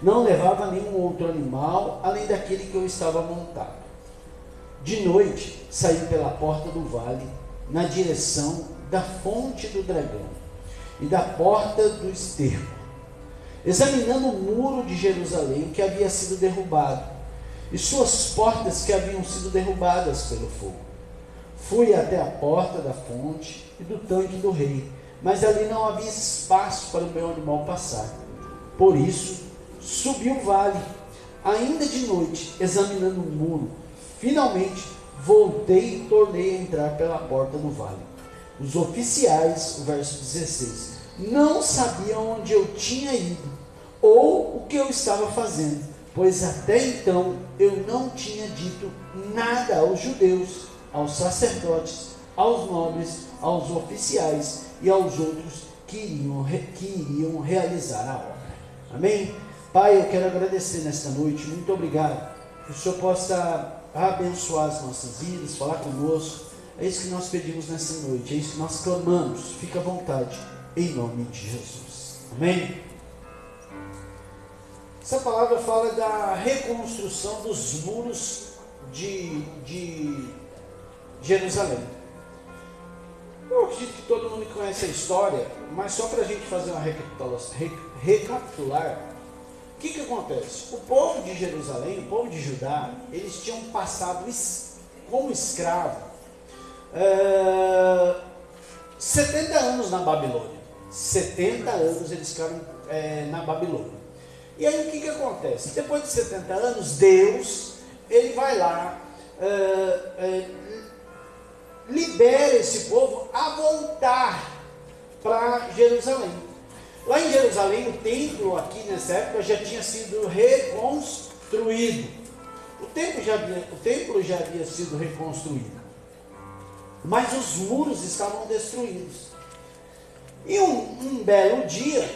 Não levava nenhum outro animal além daquele que eu estava montado. De noite saí pela porta do vale na direção da fonte do dragão e da porta do esterco, examinando o muro de Jerusalém que havia sido derrubado e suas portas que haviam sido derrubadas pelo fogo. Fui até a porta da fonte e do tanque do rei, mas ali não havia espaço para o meu animal passar. Por isso, subi o vale, ainda de noite, examinando o muro. Finalmente, voltei e tornei a entrar pela porta do vale. Os oficiais, o verso 16, não sabiam onde eu tinha ido, ou o que eu estava fazendo, pois até então eu não tinha dito nada aos judeus, aos sacerdotes, aos nobres, aos oficiais e aos outros que iriam realizar a obra. Amém? Pai, eu quero agradecer nesta noite, muito obrigado, que o Senhor possa abençoar as nossas vidas, falar conosco. É isso que nós pedimos nessa noite, é isso que nós clamamos. Fica à vontade, em nome de Jesus. Amém? Essa palavra fala da reconstrução dos muros de Jerusalém. Eu acredito que todo mundo conhece a história, mas só para a gente fazer uma recapitular, o que acontece? O povo de Jerusalém, o povo de Judá, eles tinham passado como escravo 70 anos na Babilônia. 70 anos eles ficaram na Babilônia. E aí o que acontece? Depois de 70 anos, Deus, ele vai lá, libera esse povo a voltar para Jerusalém. Lá em Jerusalém, o templo aqui nessa época já tinha sido reconstruído. O templo já havia sido reconstruído, mas os muros estavam destruídos. E um belo dia,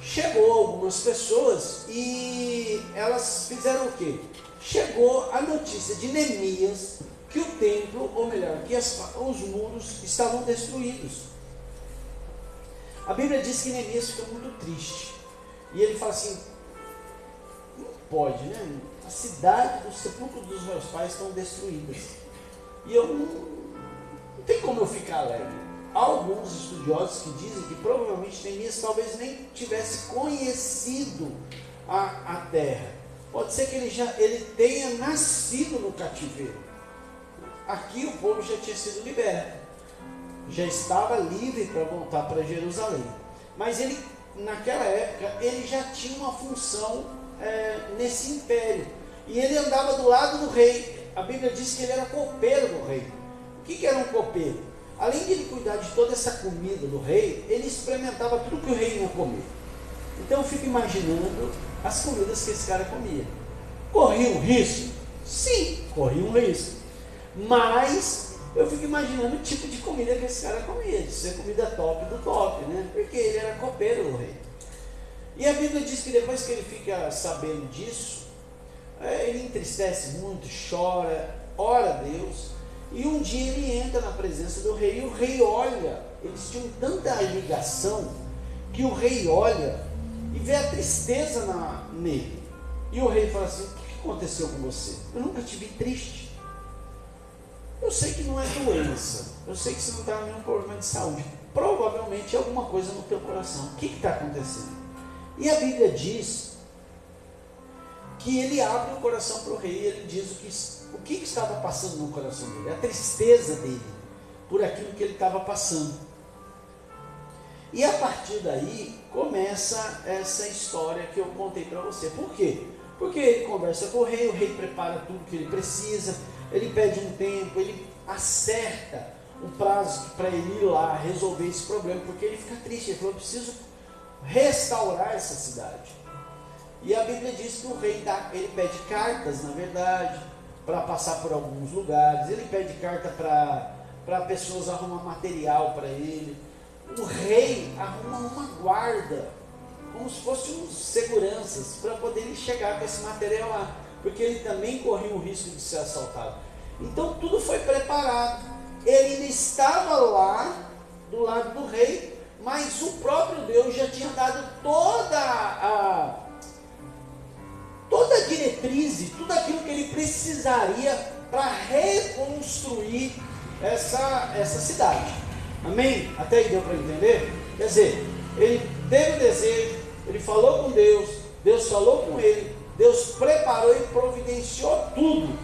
chegou algumas pessoas e elas fizeram o quê? Chegou a notícia de Neemias que o templo, ou melhor, que os muros estavam destruídos. A Bíblia diz que Neemias fica muito triste. E ele fala assim, não pode, né? A cidade, o sepulcro dos meus pais estão destruídas. E eu não tem como eu ficar alegre. Há alguns estudiosos que dizem que provavelmente Neemias talvez nem tivesse conhecido a terra. Pode ser que ele tenha nascido no cativeiro. Aqui o povo já tinha sido liberto. Já estava livre para voltar para Jerusalém. Mas ele, naquela época, ele já tinha uma função nesse império. E ele andava do lado do rei. A Bíblia diz que ele era copeiro do rei. O que era um copeiro? Além de ele cuidar de toda essa comida do rei, ele experimentava tudo que o rei ia comer. Então eu fico imaginando as comidas que esse cara comia. Corria um risco? Sim, corria um risco. Mas eu fico imaginando o tipo de comida que esse cara comia, de ser comida top do top, né? Porque ele era copeiro do rei. E a Bíblia diz que depois que ele fica sabendo disso, ele entristece muito, chora, ora a Deus, e um dia ele entra na presença do rei, e o rei olha, eles tinham tanta ligação, que o rei olha e vê a tristeza nele. E o rei fala assim, o que aconteceu com você? Eu nunca te vi triste. Eu sei que não é doença, eu sei que você não está com nenhum problema de saúde, provavelmente é alguma coisa no teu coração. O que está acontecendo? E a Bíblia diz que ele abre o coração para o rei, e ele diz o que estava passando no coração dele, a tristeza dele, por aquilo que ele estava passando. E a partir daí, começa essa história que eu contei para você. Por quê? Porque ele conversa com o rei prepara tudo que ele precisa, ele pede um tempo, ele acerta o prazo para ele ir lá resolver esse problema, porque ele fica triste, ele falou, eu preciso restaurar essa cidade. E a Bíblia diz que o rei ele pede cartas, na verdade, para passar por alguns lugares, ele pede carta para pessoas arrumar material para ele. O rei arruma uma guarda, como se fossem uns seguranças, para poder ele chegar com esse material lá, porque ele também corria o risco de ser assaltado. Então tudo foi preparado. Ele ainda estava lá, do lado do rei, mas o próprio Deus já tinha dado toda a diretriz, tudo aquilo que ele precisaria para reconstruir essa cidade. Amém? Até aí deu para entender? Quer dizer, ele teve o desejo, ele falou com Deus, Deus falou com ele, Deus preparou e providenciou tudo.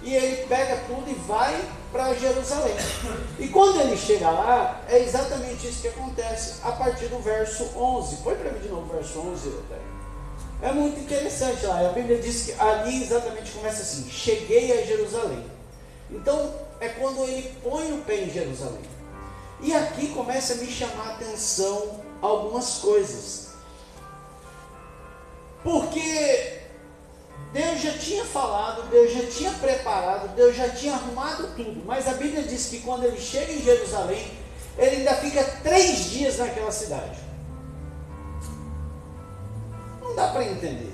E ele pega tudo e vai para Jerusalém. E quando ele chega lá, é exatamente isso que acontece a partir do verso 11. Põe para mim de novo o verso 11. É muito interessante lá. A Bíblia diz que ali exatamente começa assim: cheguei a Jerusalém. Então é quando ele põe o pé em Jerusalém. E aqui começa a me chamar a atenção algumas coisas. Porque Deus já tinha falado, Deus já tinha preparado, Deus já tinha arrumado tudo. Mas a Bíblia diz que quando ele chega em Jerusalém, ele ainda fica 3 dias naquela cidade. Não dá para entender.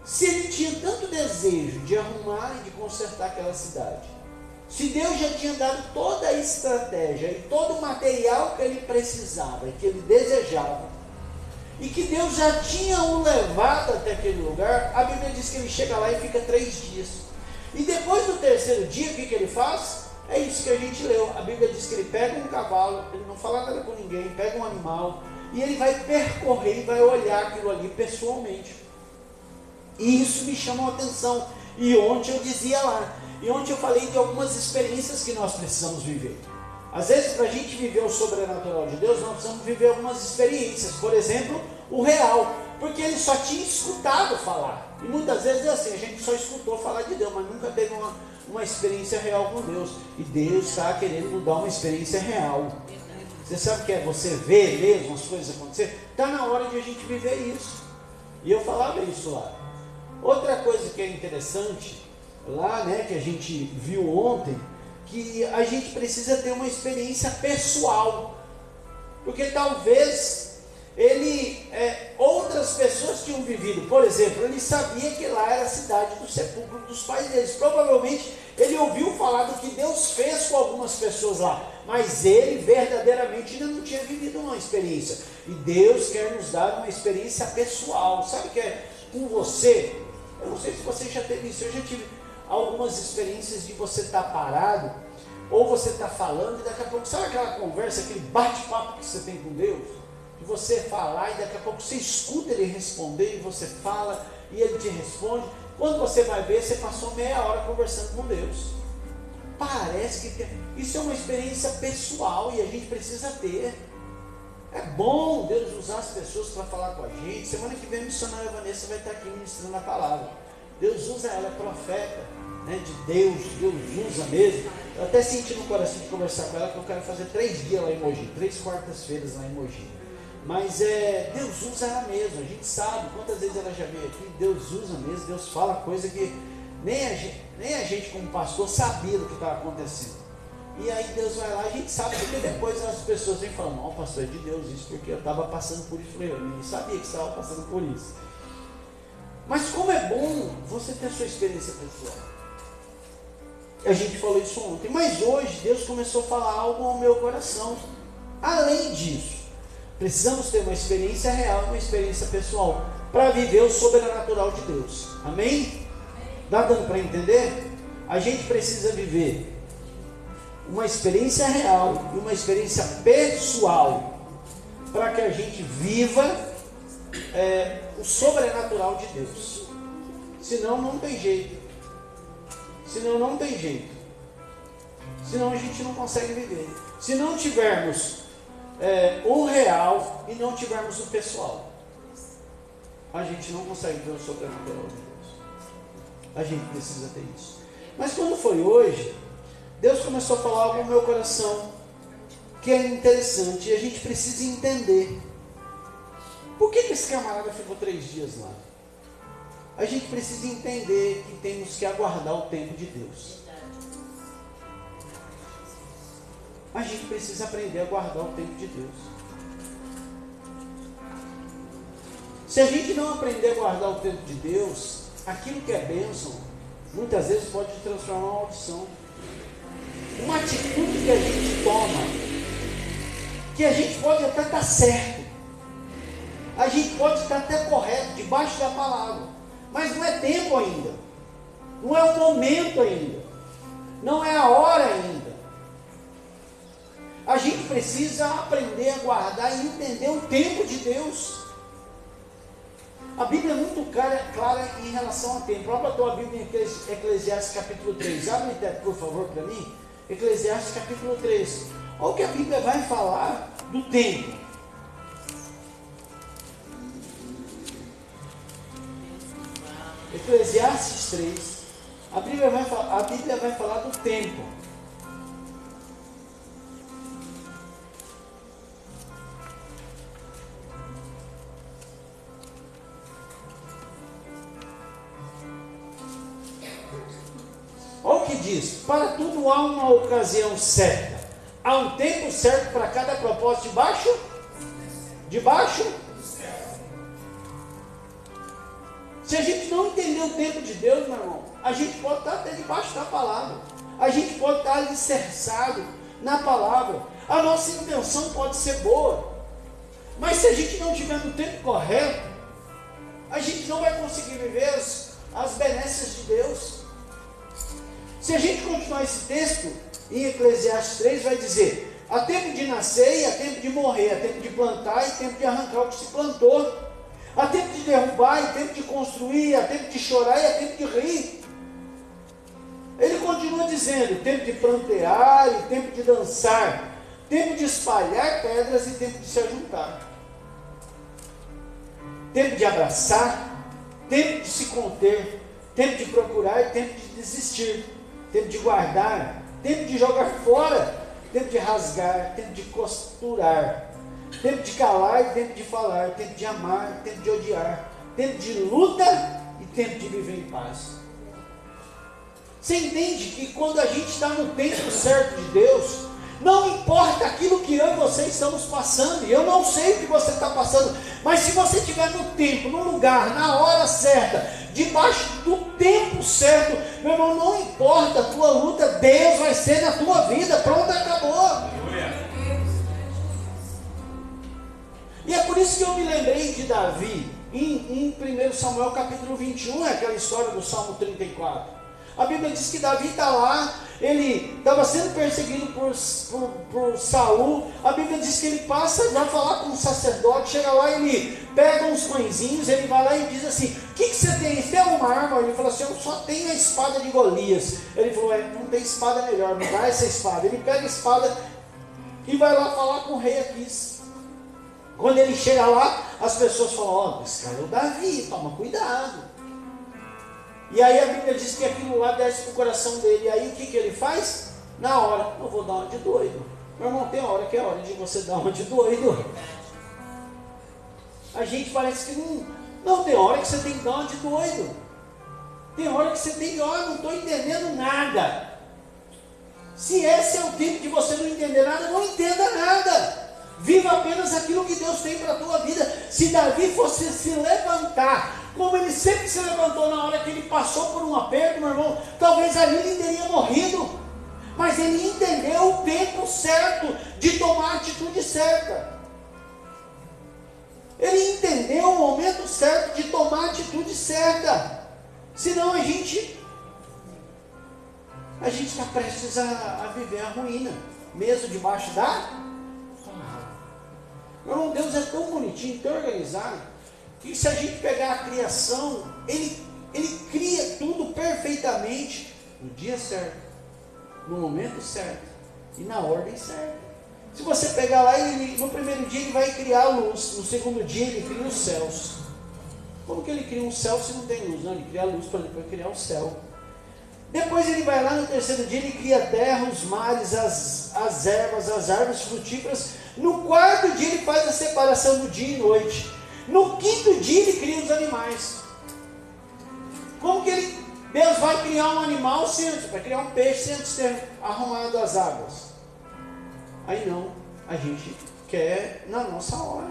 Se ele tinha tanto desejo de arrumar e de consertar aquela cidade, se Deus já tinha dado toda a estratégia e todo o material que ele precisava e que ele desejava, e que Deus já tinha o levado até aquele lugar, a Bíblia diz que ele chega lá e fica 3 dias. E depois do 3º dia, o que ele faz? É isso que a gente leu. A Bíblia diz que ele pega um cavalo, ele não fala nada com ninguém, pega um animal, e ele vai percorrer e vai olhar aquilo ali pessoalmente. E isso me chamou a atenção. E ontem eu dizia lá, e ontem eu falei de algumas experiências que nós precisamos viver. Às vezes, para a gente viver o sobrenatural de Deus, nós precisamos viver algumas experiências. Por exemplo, o real, porque ele só tinha escutado falar. E muitas vezes é assim, a gente só escutou falar de Deus, mas nunca teve uma experiência real com Deus. E Deus está querendo nos dar uma experiência real. Você sabe o que é você ver mesmo as coisas acontecer? Está na hora de a gente viver isso. E eu falava isso lá. Outra coisa que é interessante, lá, né, que a gente viu ontem, que a gente precisa ter uma experiência pessoal. Porque talvez outras pessoas tinham vivido. Por exemplo, ele sabia que lá era a cidade do sepulcro dos pais deles. Provavelmente ele ouviu falar do que Deus fez com algumas pessoas lá, mas ele verdadeiramente ainda não tinha vivido uma experiência. E Deus quer nos dar uma experiência pessoal. Sabe o que é com você? Eu não sei se você já teve isso. Eu já tive algumas experiências de você estar parado, ou você está falando, e daqui a pouco, sabe aquela conversa, aquele bate-papo que você tem com Deus? De você falar, e daqui a pouco você escuta ele responder, e você fala, e ele te responde. Quando você vai ver, você passou meia hora conversando com Deus. Parece que isso é uma experiência pessoal, e a gente precisa ter. É bom Deus usar as pessoas para falar com a gente. Semana que vem a missionária Vanessa vai estar aqui ministrando a palavra. Deus usa ela, é profeta, né, de Deus usa mesmo. Eu até senti no coração de conversar com ela que eu quero fazer 3 dias lá em Mogi, 3 quartas-feiras lá em Mogi. Mas Deus usa ela mesmo, a gente sabe quantas vezes ela já veio aqui. Deus usa mesmo, Deus fala coisa que nem a gente como pastor sabia do que estava acontecendo. E aí Deus vai lá, a gente sabe, porque depois as pessoas vêm falando, não, pastor, é de Deus isso, porque eu estava passando por isso. Eu nem sabia que estava passando por isso. Mas como é bom você ter a sua experiência pessoal. A gente falou isso ontem, mas hoje Deus começou a falar algo ao meu coração. Além disso, precisamos ter uma experiência real, uma experiência pessoal, para viver o sobrenatural de Deus. Amém? Dá dando para entender? A gente precisa viver uma experiência real e uma experiência pessoal, para que a gente viva o sobrenatural de Deus. Senão não tem jeito. Senão não tem jeito. Senão a gente não consegue viver. Se não tivermos o real e não tivermos o pessoal, a gente não consegue ver o sobrenatural de Deus. A gente precisa ter isso. Mas quando foi hoje, Deus começou a falar algo no meu coração que é interessante, e a gente precisa entender por que esse camarada ficou 3 dias lá. A gente precisa entender que temos que aguardar o tempo de Deus. A gente precisa aprender a aguardar o tempo de Deus. Se a gente não aprender a guardar o tempo de Deus, aquilo que é bênção, muitas vezes pode se transformar em uma maldição. Uma atitude que a gente toma, que a gente pode até estar certo, a gente pode estar até correto, debaixo da palavra, mas não é tempo ainda, não é o momento ainda, não é a hora ainda. A gente precisa aprender a guardar e entender o tempo de Deus. A Bíblia é muito clara em relação ao tempo. Abra a tua Bíblia em Eclesiastes capítulo 3. Abre, por favor, para mim. Eclesiastes capítulo 3. Olha o que a Bíblia vai falar do tempo. Eclesiastes 3. A Bíblia vai falar do tempo. Olha o que diz: para tudo há uma ocasião certa, há um tempo certo para cada propósito debaixo. Se a gente não entender o tempo de Deus, meu irmão, a gente pode estar até debaixo da palavra, a gente pode estar alicerçado na palavra, a nossa intenção pode ser boa, mas se a gente não tiver no tempo correto, a gente não vai conseguir viver as benesses de Deus. Se a gente continuar esse texto, em Eclesiastes 3 vai dizer: há tempo de nascer e há tempo de morrer, há tempo de plantar e tempo de arrancar o que se plantou, há tempo de derrubar e tempo de construir, há tempo de chorar e há tempo de rir. Ele continua dizendo: tempo de plantear e tempo de dançar, tempo de espalhar pedras e tempo de se ajuntar, tempo de abraçar, tempo de se conter, tempo de procurar e tempo de desistir, tempo de guardar, tempo de jogar fora, tempo de rasgar, tempo de costurar, tempo de calar e tempo de falar, tempo de amar, tempo de odiar, tempo de luta e tempo de viver em paz. Você entende que quando a gente está no tempo certo de Deus, não importa aquilo que eu e você estamos passando, e eu não sei o que você está passando, mas se você estiver no tempo, no lugar, na hora certa, debaixo do tempo certo, meu irmão, não importa a tua luta, Deus vai ser na tua vida, pronto, acabou. E é por isso que eu me lembrei de Davi, em 1 Samuel capítulo 21, é aquela história do Salmo 34. A Bíblia diz que Davi está lá, ele estava sendo perseguido por Saul. A Bíblia diz que ele passa, vai falar com o sacerdote, chega lá, ele pega uns pãezinhos, ele vai lá e diz assim: o que você tem? Você tem alguma arma? Ele falou assim: eu só tenho a espada de Golias. Ele falou: não tem espada melhor, me dá essa espada. Ele pega a espada e vai lá falar com o rei Aquis. Quando ele chega lá, as pessoas falam: ó, esse cara é o Davi, toma cuidado. E aí a Bíblia diz que aquilo lá desce para o coração dele. E aí o que ele faz? Na hora, eu vou dar uma de doido. Meu irmão, tem hora que é hora de você dar uma de doido. A gente parece que não tem hora que você tem que dar uma de doido. Tem hora que você tem que, não estou entendendo nada. Se esse é o tempo de você não entender nada, não entenda nada. Viva apenas aquilo que Deus tem para a tua vida. Se Davi fosse se levantar, como ele sempre se levantou na hora que ele passou por um aperto, meu irmão, talvez ali ele teria morrido. Mas ele entendeu o tempo certo de tomar a atitude certa. Ele entendeu o momento certo de tomar a atitude certa. Senão a gente está prestes a viver a ruína, mesmo debaixo da palavra. Meu irmão, Deus é tão bonitinho, tão organizado, que se a gente pegar a criação, ele cria tudo perfeitamente no dia certo, no momento certo e na ordem certa. Se você pegar lá, no primeiro dia ele vai criar a luz, no segundo dia ele cria os céus. Como que ele cria um céu se não tem luz? Não, ele cria a luz para criar o céu. Depois ele vai lá no terceiro dia, ele cria a terra, os mares, as ervas, as árvores frutíferas. No quarto dia ele faz a separação do dia e noite. No quinto dia ele cria os animais. Como que Deus vai criar um animal vai criar um peixe sem antes ter arrumado as águas? Aí não, a gente quer na nossa hora.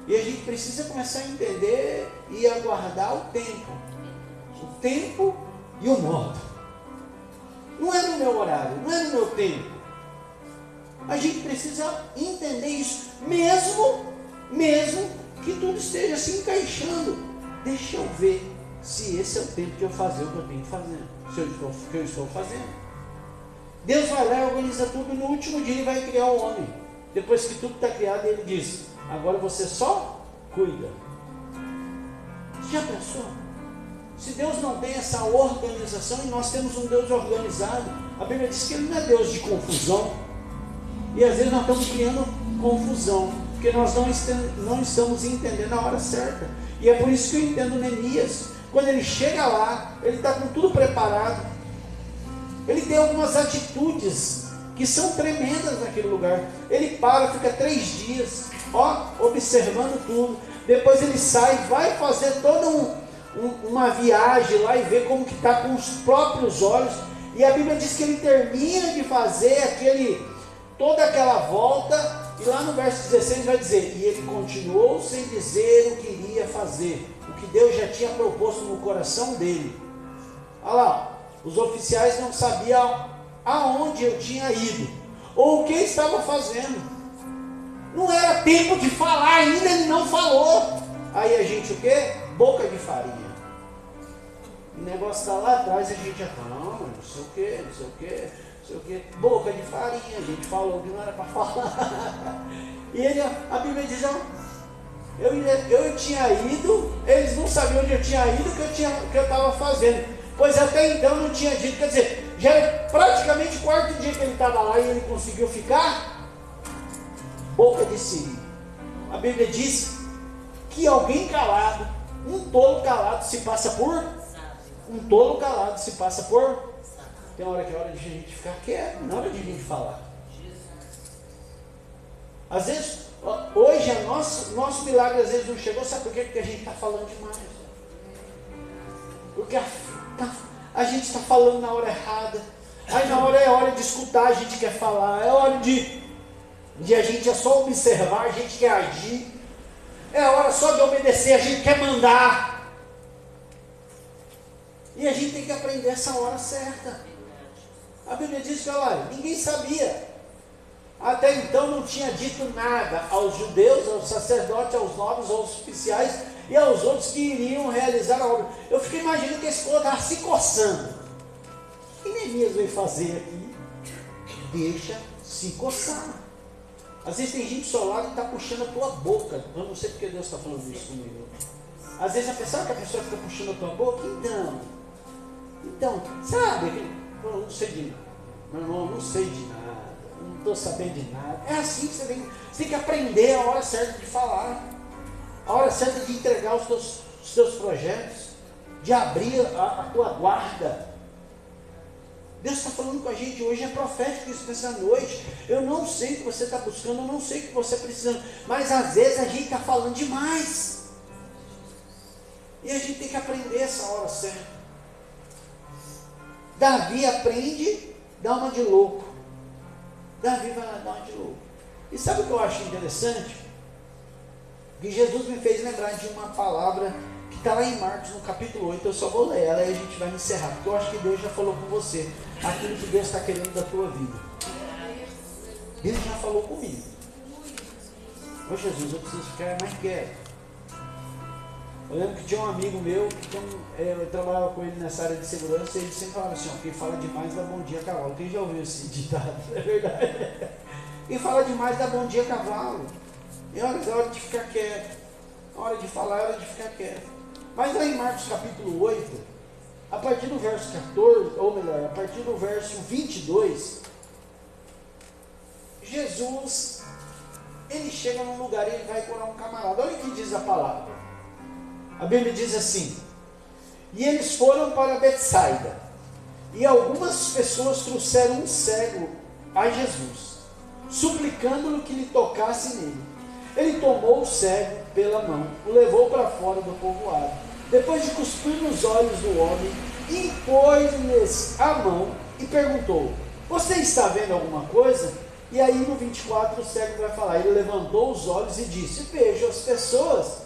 E a gente precisa começar a entender e aguardar o tempo. O tempo e o modo. Não é no meu horário, não é no meu tempo. A gente precisa entender isso, mesmo que tudo esteja se encaixando. Deixa eu ver se esse é o tempo de eu fazer o que eu tenho que fazer, o que eu estou fazendo. Deus vai lá e organiza tudo. No último dia ele vai criar o homem. Depois que tudo está criado, ele diz: agora você só cuida. Você já pensou? Se Deus não tem essa organização, e nós temos um Deus organizado, a Bíblia diz que Ele não é Deus de confusão. E às vezes nós estamos criando confusão, porque nós não estamos entendendo a hora certa. E é por isso que eu entendo Neemias. Quando ele chega lá, ele está com tudo preparado. Ele tem algumas atitudes que são tremendas naquele lugar. Ele para, fica 3 dias, observando tudo. Depois ele sai, vai fazer toda uma viagem lá e ver como que está com os próprios olhos. E a Bíblia diz que ele termina de fazer toda aquela volta, e lá no verso 16 vai dizer: e ele continuou sem dizer o que iria fazer, o que Deus já tinha proposto no coração dele. Olha lá, os oficiais não sabiam aonde eu tinha ido, ou o que estava fazendo. Não era tempo de falar ainda, ele não falou. Aí a gente o quê? Boca de farinha. O negócio está lá atrás, a gente já fala: não sei o que, não sei o que, não sei o que. Boca de farinha, a gente falou que não era para falar. E a Bíblia diz: eu tinha ido, eles não sabiam onde eu tinha ido, o que eu estava fazendo, pois até então não tinha dito. Quer dizer, já era praticamente o 4º dia que ele estava lá e ele conseguiu ficar boca de siri. A Bíblia diz que alguém calado, um tolo calado se passa por... Um tolo calado se passa por... Tem hora que é hora de a gente ficar quieto, não é hora de a gente falar. Às vezes, hoje, nosso milagre às vezes não chegou, sabe por quê? Porque a gente está falando demais. Porque a gente está falando na hora errada. Aí na hora é hora de escutar, a gente quer falar. É hora de a gente é só observar, a gente quer agir. É hora só de obedecer, a gente quer mandar. E a gente tem que aprender essa hora certa. A Bíblia diz que, olha, ninguém sabia. Até então não tinha dito nada aos judeus, aos sacerdotes, aos nobres, aos oficiais e aos outros que iriam realizar a obra. Eu fiquei imaginando que esse povo estava se coçando. O que Neemias veio fazer aqui? Deixa se coçar. Às vezes tem gente do seu lado e está puxando a tua boca. Eu não sei porque Deus está falando isso comigo. Às vezes a pessoa fica puxando a tua boca. Então, sabe? Eu não sei de nada. Meu irmão, não sei de nada. Não estou sabendo de nada. É assim que você tem que aprender a hora certa de falar. A hora certa de entregar os teus projetos. De abrir a tua guarda. Deus está falando com a gente hoje, é profético isso nessa noite. Eu não sei o que você está buscando, eu não sei o que você está precisando, mas às vezes a gente está falando demais. E a gente tem que aprender essa hora certa. Davi aprende, dá uma de louco. Davi vai lá dar uma de louco. E sabe o que eu acho interessante? Que Jesus me fez lembrar de uma palavra que está lá em Marcos, no capítulo 8, eu só vou ler ela e a gente vai encerrar, porque eu acho que Deus já falou com você, aquilo que Deus está querendo da tua vida. Ele já falou comigo. Ô Jesus, eu preciso ficar mais quieto. Eu lembro que tinha um amigo meu, eu trabalhava com ele nessa área de segurança, e ele sempre falava assim, ó, quem fala demais dá bom dia cavalo. Quem já ouviu esse ditado? É verdade. Quem fala demais dá bom dia cavalo. É hora de ficar quieto. A hora de falar é hora de ficar quieto. Mas lá em Marcos capítulo 8, a partir do verso 14, ou melhor, a partir do verso 22, Jesus, ele chega num lugar e ele vai curar um camarada. Olha o que diz a palavra. A Bíblia diz assim: e eles foram para Betsaida, e algumas pessoas trouxeram um cego a Jesus, suplicando-lhe que lhe tocasse nele. Ele tomou o cego pela mão, o levou para fora do povoado. Depois de cuspir nos olhos do homem, impôs-lhes a mão e perguntou: você está vendo alguma coisa? E aí no 24 o cego vai falar: ele levantou os olhos e disse: vejo as pessoas,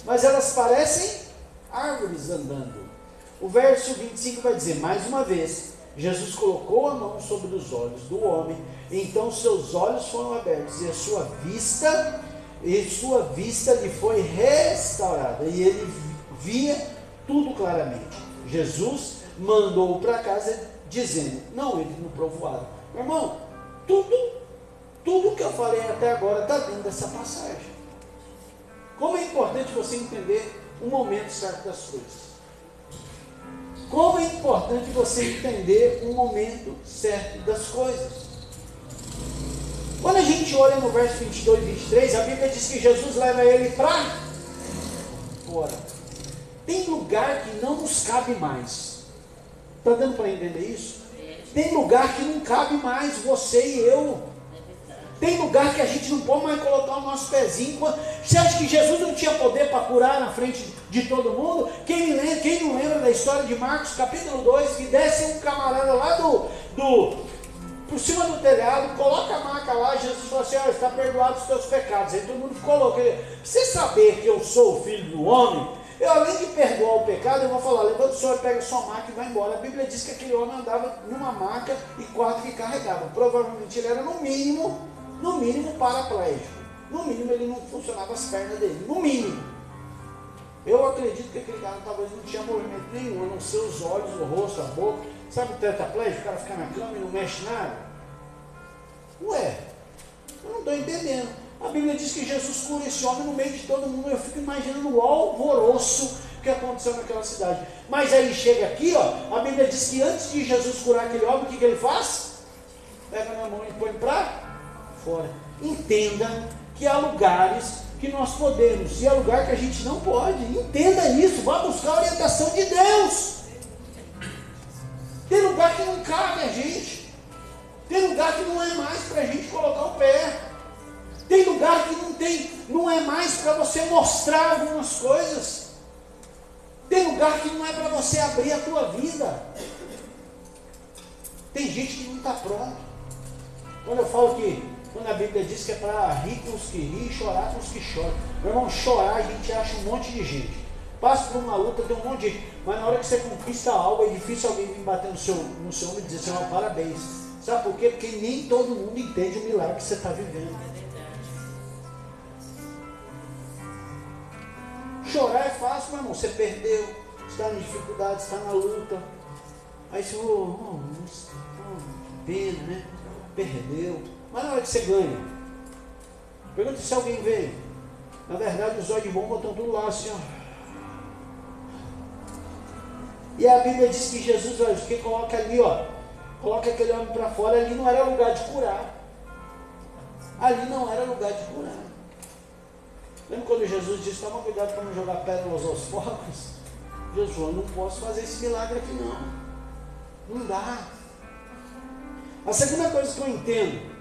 mas elas parecem árvores andando. O verso 25 vai dizer: mais uma vez, Jesus colocou a mão sobre os olhos do homem, então seus olhos foram abertos e sua vista lhe foi restaurada, e ele via tudo claramente. Jesus mandou-o para casa dizendo: não entre no povoado. Meu irmão, tudo que eu falei até agora está dentro dessa passagem. Como é importante você entender o momento certo das coisas. Como é importante você entender o momento certo das coisas. Quando a gente olha no verso 22 e 23, a Bíblia diz que Jesus leva ele para fora. Tem lugar que não nos cabe mais. Está dando para entender isso? Tem lugar que não cabe mais você e eu. Tem lugar que a gente não pode mais colocar o nosso pezinho. Você acha que Jesus não tinha poder para curar na frente de todo mundo? Quem não lembra da história de Marcos capítulo 2, que desce um camarada lá por cima do telhado, coloca a maca lá, Jesus falou assim: olha, está perdoado os teus pecados. Aí todo mundo ficou louco. Você saber que eu sou o filho do homem, eu além de perdoar o pecado, eu vou falar: levanta o senhor, pega a sua maca e vai embora. A Bíblia diz que aquele homem andava numa maca e 4 que carregavam. Provavelmente ele era no mínimo paraplégico. No mínimo ele não funcionava as pernas dele. No mínimo. Eu acredito que aquele cara talvez não tinha movimento nenhum, a não ser os olhos, o rosto, a boca. Sabe o tetraplégico? O cara fica na cama e não mexe nada. Ué, eu não estou entendendo. A Bíblia diz que Jesus cura esse homem no meio de todo mundo. Eu fico imaginando o alvoroço que aconteceu naquela cidade. Mas aí chega aqui, ó, a Bíblia diz que antes de Jesus curar aquele homem, o que ele faz? Pega na mão e põe para fora. Entenda que há lugares que nós podemos e há lugar que a gente não pode. Entenda isso, vá buscar a orientação de Deus. Tem lugar que não cabe a gente. Tem lugar que não é mais para a gente colocar o pé. Tem lugar que não é mais para você mostrar algumas coisas. Tem lugar que não é para você abrir a tua vida. Tem gente que não está pronto. Quando eu falo quando a Bíblia diz que é para rir com os que riem e chorar com os que choram. Meu irmão, chorar a gente acha um monte de gente. Passa por uma luta, tem um monte de gente. Mas na hora que você conquista algo, é difícil alguém vir bater no seu ombro e dizer assim, parabéns. Sabe por quê? Porque nem todo mundo entende o milagre que você está vivendo. Chorar é fácil, meu irmão. Você perdeu, você está em dificuldade, está na luta. Aí você falou, pena, né? Perdeu. Mas na hora que você ganha, pergunta se alguém vê. Na verdade, os olhos de bomba estão tudo lá assim, ó. E a Bíblia diz que Jesus, olha, que coloca ali, ó. Coloca aquele homem para fora, ali não era lugar de curar. Ali não era lugar de curar. Lembra quando Jesus disse, toma cuidado para não jogar pérolas aos porcos? Jesus falou, não posso fazer esse milagre aqui não. Não dá. A segunda coisa que eu entendo,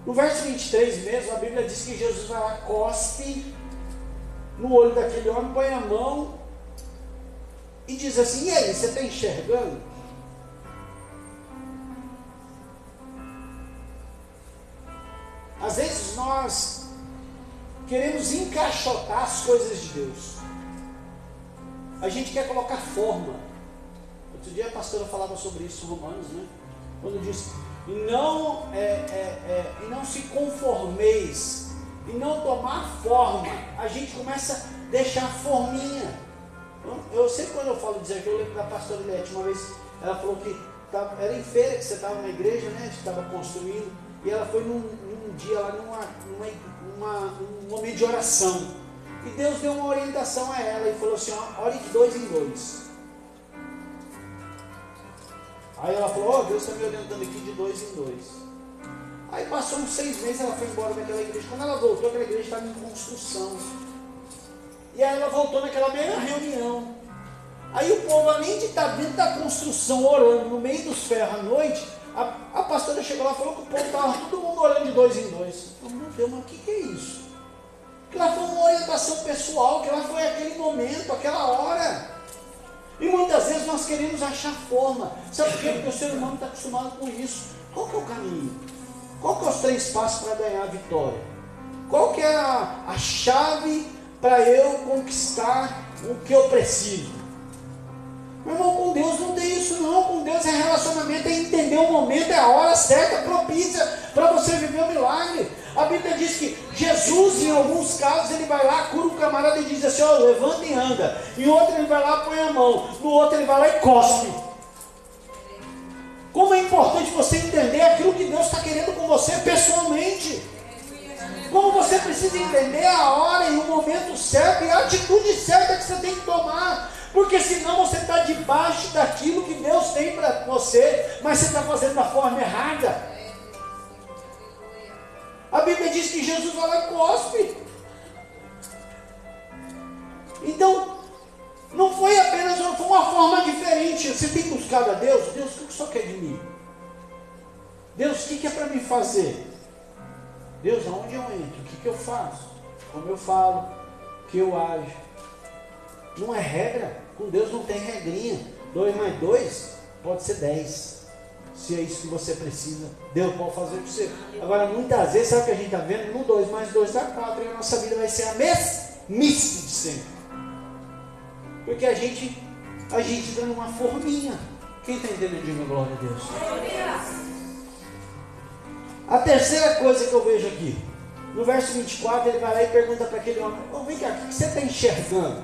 no verso 23 mesmo, a Bíblia diz que Jesus vai lá, cospe no olho daquele homem, põe a mão e diz assim, e aí, você está enxergando? Às vezes nós queremos encaixotar as coisas de Deus. A gente quer colocar forma. Outro dia a pastora falava sobre isso em Romanos, né? Quando diz, e não se conformeis, e não tomar forma. A gente começa a deixar forminha. Eu sempre quando eu falo disso aqui, eu lembro da pastora Ilete, uma vez, ela falou que era em feira que você estava na igreja, né? Que estava construindo, e ela foi num dia lá num momento de oração. E Deus deu uma orientação a ela e falou assim, ore de 2 em 2. Aí ela falou, Deus está me orientando aqui de 2 em 2. Aí passou uns 6 meses, ela foi embora daquela igreja. Quando ela voltou, aquela igreja estava em construção. E aí ela voltou naquela mesma reunião. Aí o povo, além de estar dentro da construção, orando no meio dos ferros à noite, a pastora chegou lá e falou que o povo estava todo mundo orando de 2 em 2. Eu falei, meu Deus, mas o que é isso? Que lá foi uma orientação pessoal, que lá foi aquele momento, aquela hora. E muitas vezes nós queremos achar forma. Sabe por quê? Porque o ser humano está acostumado com isso. Qual que é o caminho? Qual que é os 3 passos para ganhar a vitória? Qual que é a chave para eu conquistar o que eu preciso? Meu irmão, com Deus não tem isso não. Com Deus é relacionamento, é entender o momento, é a hora certa, propícia para você viver o milagre. A Bíblia diz que Jesus, em alguns casos, ele vai lá, cura o camarada e diz assim, levanta e anda. Em outro ele vai lá, põe a mão. No outro ele vai lá e cospe. Como é importante você entender aquilo que Deus está querendo com você pessoalmente. Como você precisa entender a hora e o momento certo e a atitude certa que você tem que tomar. Porque senão você está debaixo daquilo que Deus tem para você, mas você está fazendo da forma errada. A Bíblia diz que Jesus vai lá e cospe. Então, não foi apenas uma forma diferente. Você tem buscado a Deus? Deus, o que o Senhor quer de mim? Deus, o que é para mim fazer? Deus, aonde eu entro? O que eu faço? Como eu falo? O que eu ajo? Não é regra. Com Deus não tem regrinha. 2 mais 2 pode ser 10. Se é isso que você precisa, Deus pode fazer para você. Agora, muitas vezes, sabe o que a gente está vendo? No 2 mais 2 dá 4. E a nossa vida vai ser a mesmice de sempre. Porque a gente dando uma forminha. Quem está entendendo? Diga glória a Deus. A terceira coisa que eu vejo aqui, no verso 24, ele vai lá e pergunta para aquele homem, vem cá, o que você está enxergando?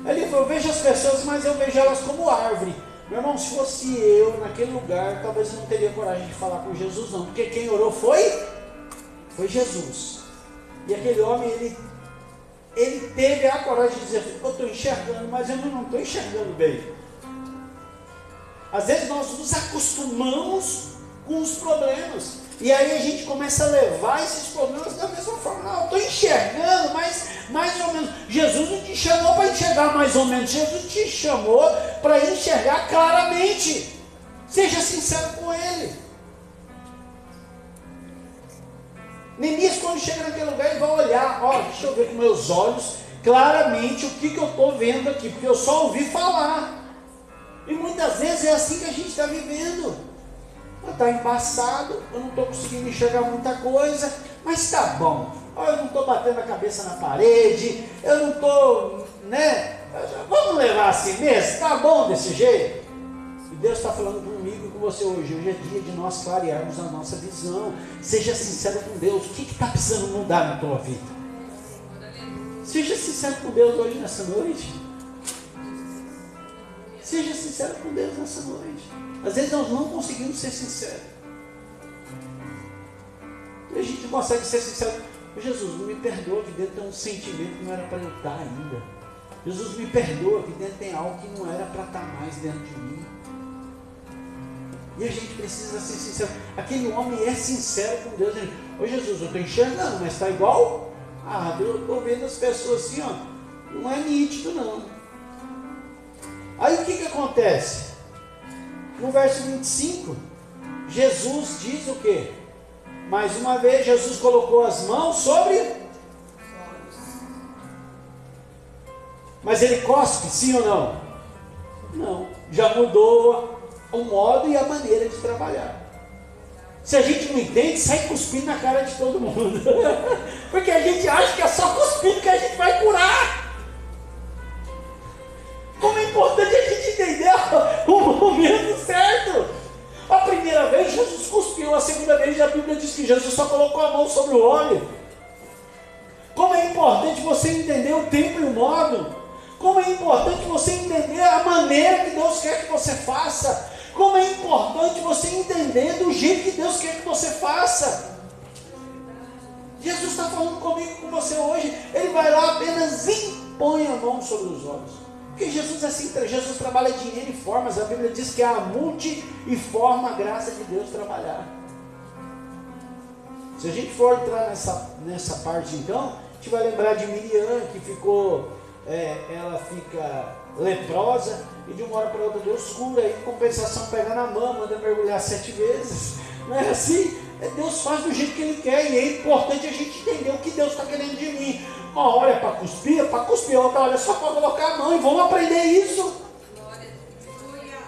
Ele falou, eu vejo as pessoas, mas eu vejo elas como árvore. Meu irmão, se fosse eu naquele lugar, talvez eu não teria coragem de falar com Jesus não, porque quem orou foi Jesus. E aquele homem, ele teve a coragem de dizer, eu estou enxergando, mas eu não estou enxergando bem. Às vezes nós nos acostumamos com os problemas. E aí a gente começa a levar esses problemas da mesma forma. Não, eu estou enxergando, mas mais ou menos. Jesus não te chamou para enxergar mais ou menos. Jesus te chamou para enxergar claramente. Seja sincero com Ele. Neemias, quando chega naquele lugar, ele vai olhar, ó, deixa eu ver com meus olhos claramente o que eu estou vendo aqui, porque eu só ouvi falar. E muitas vezes é assim que a gente está vivendo. Está embaçado, eu não estou conseguindo enxergar muita coisa, mas está bom. Eu não estou batendo a cabeça na parede, eu não estou, né? Vamos levar assim mesmo, está bom desse jeito? E Deus está falando comigo e com você hoje. Hoje é dia de nós clarearmos a nossa visão. Seja sincero com Deus. O que está precisando mudar na tua vida? Seja sincero com Deus hoje nessa noite. Seja sincero com Deus nessa noite. Às vezes nós não conseguimos ser sinceros. E a gente não consegue ser sincero. Jesus, me perdoa que dentro tem um sentimento que não era para eu estar ainda. Jesus, me perdoa que dentro tem algo que não era para estar mais dentro de mim. E a gente precisa ser sincero. Aquele homem é sincero com Deus. Ele, ô Jesus, eu estou enxergando, mas está igual? Ah, eu estou vendo as pessoas assim, ó. Não é nítido não. Aí o que acontece? No verso 25, Jesus diz o quê? Mais uma vez, Jesus colocou as mãos sobre... Mas ele cospe, sim ou não? Não. Já mudou o modo e a maneira de trabalhar. Se a gente não entende, sai cuspindo na cara de todo mundo. Porque a gente acha que é só cuspindo que a gente vai curar. Como é importante a gente entender o momento certo. A primeira vez Jesus cuspiu, a segunda vez a Bíblia diz que Jesus só colocou a mão sobre o óleo. Como é importante você entender o tempo e o modo. Como é importante você entender a maneira que Deus quer que você faça. Como é importante você entender do jeito que Deus quer que você faça. Jesus está falando comigo, com você hoje. Ele vai lá, apenas impõe a mão sobre os olhos. Porque Jesus é assim, Jesus trabalha dinheiro e formas. A Bíblia diz que é a multiforme graça de Deus trabalhar. Se a gente for entrar nessa parte então, a gente vai lembrar de Miriam, que ficou, ela fica leprosa, e de uma hora para outra Deus cura, e em compensação pega na mão, manda mergulhar 7 vezes. Não é assim? Deus faz do jeito que Ele quer, e é importante a gente entender o que Deus está querendo de mim. Uma hora é para cuspir, outra hora é só para colocar a mão, e vamos aprender isso.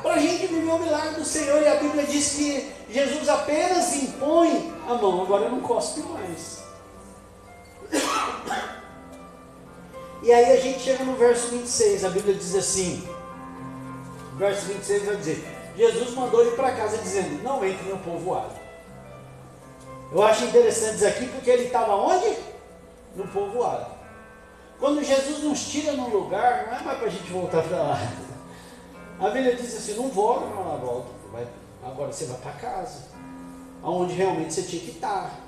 Para a gente viver o milagre do Senhor, e a Bíblia diz que Jesus apenas impõe a mão, agora não cospe mais. E aí a gente chega no verso 26, a Bíblia diz assim, o verso 26 vai dizer, Jesus mandou ele para casa dizendo, não entre no povoado. Eu acho interessante isso aqui porque ele estava onde? No povoado. Quando Jesus nos tira num lugar, não é mais para a gente voltar para lá. A Bíblia diz assim, não volta, não volta. Agora você vai para casa, aonde realmente você tinha que estar.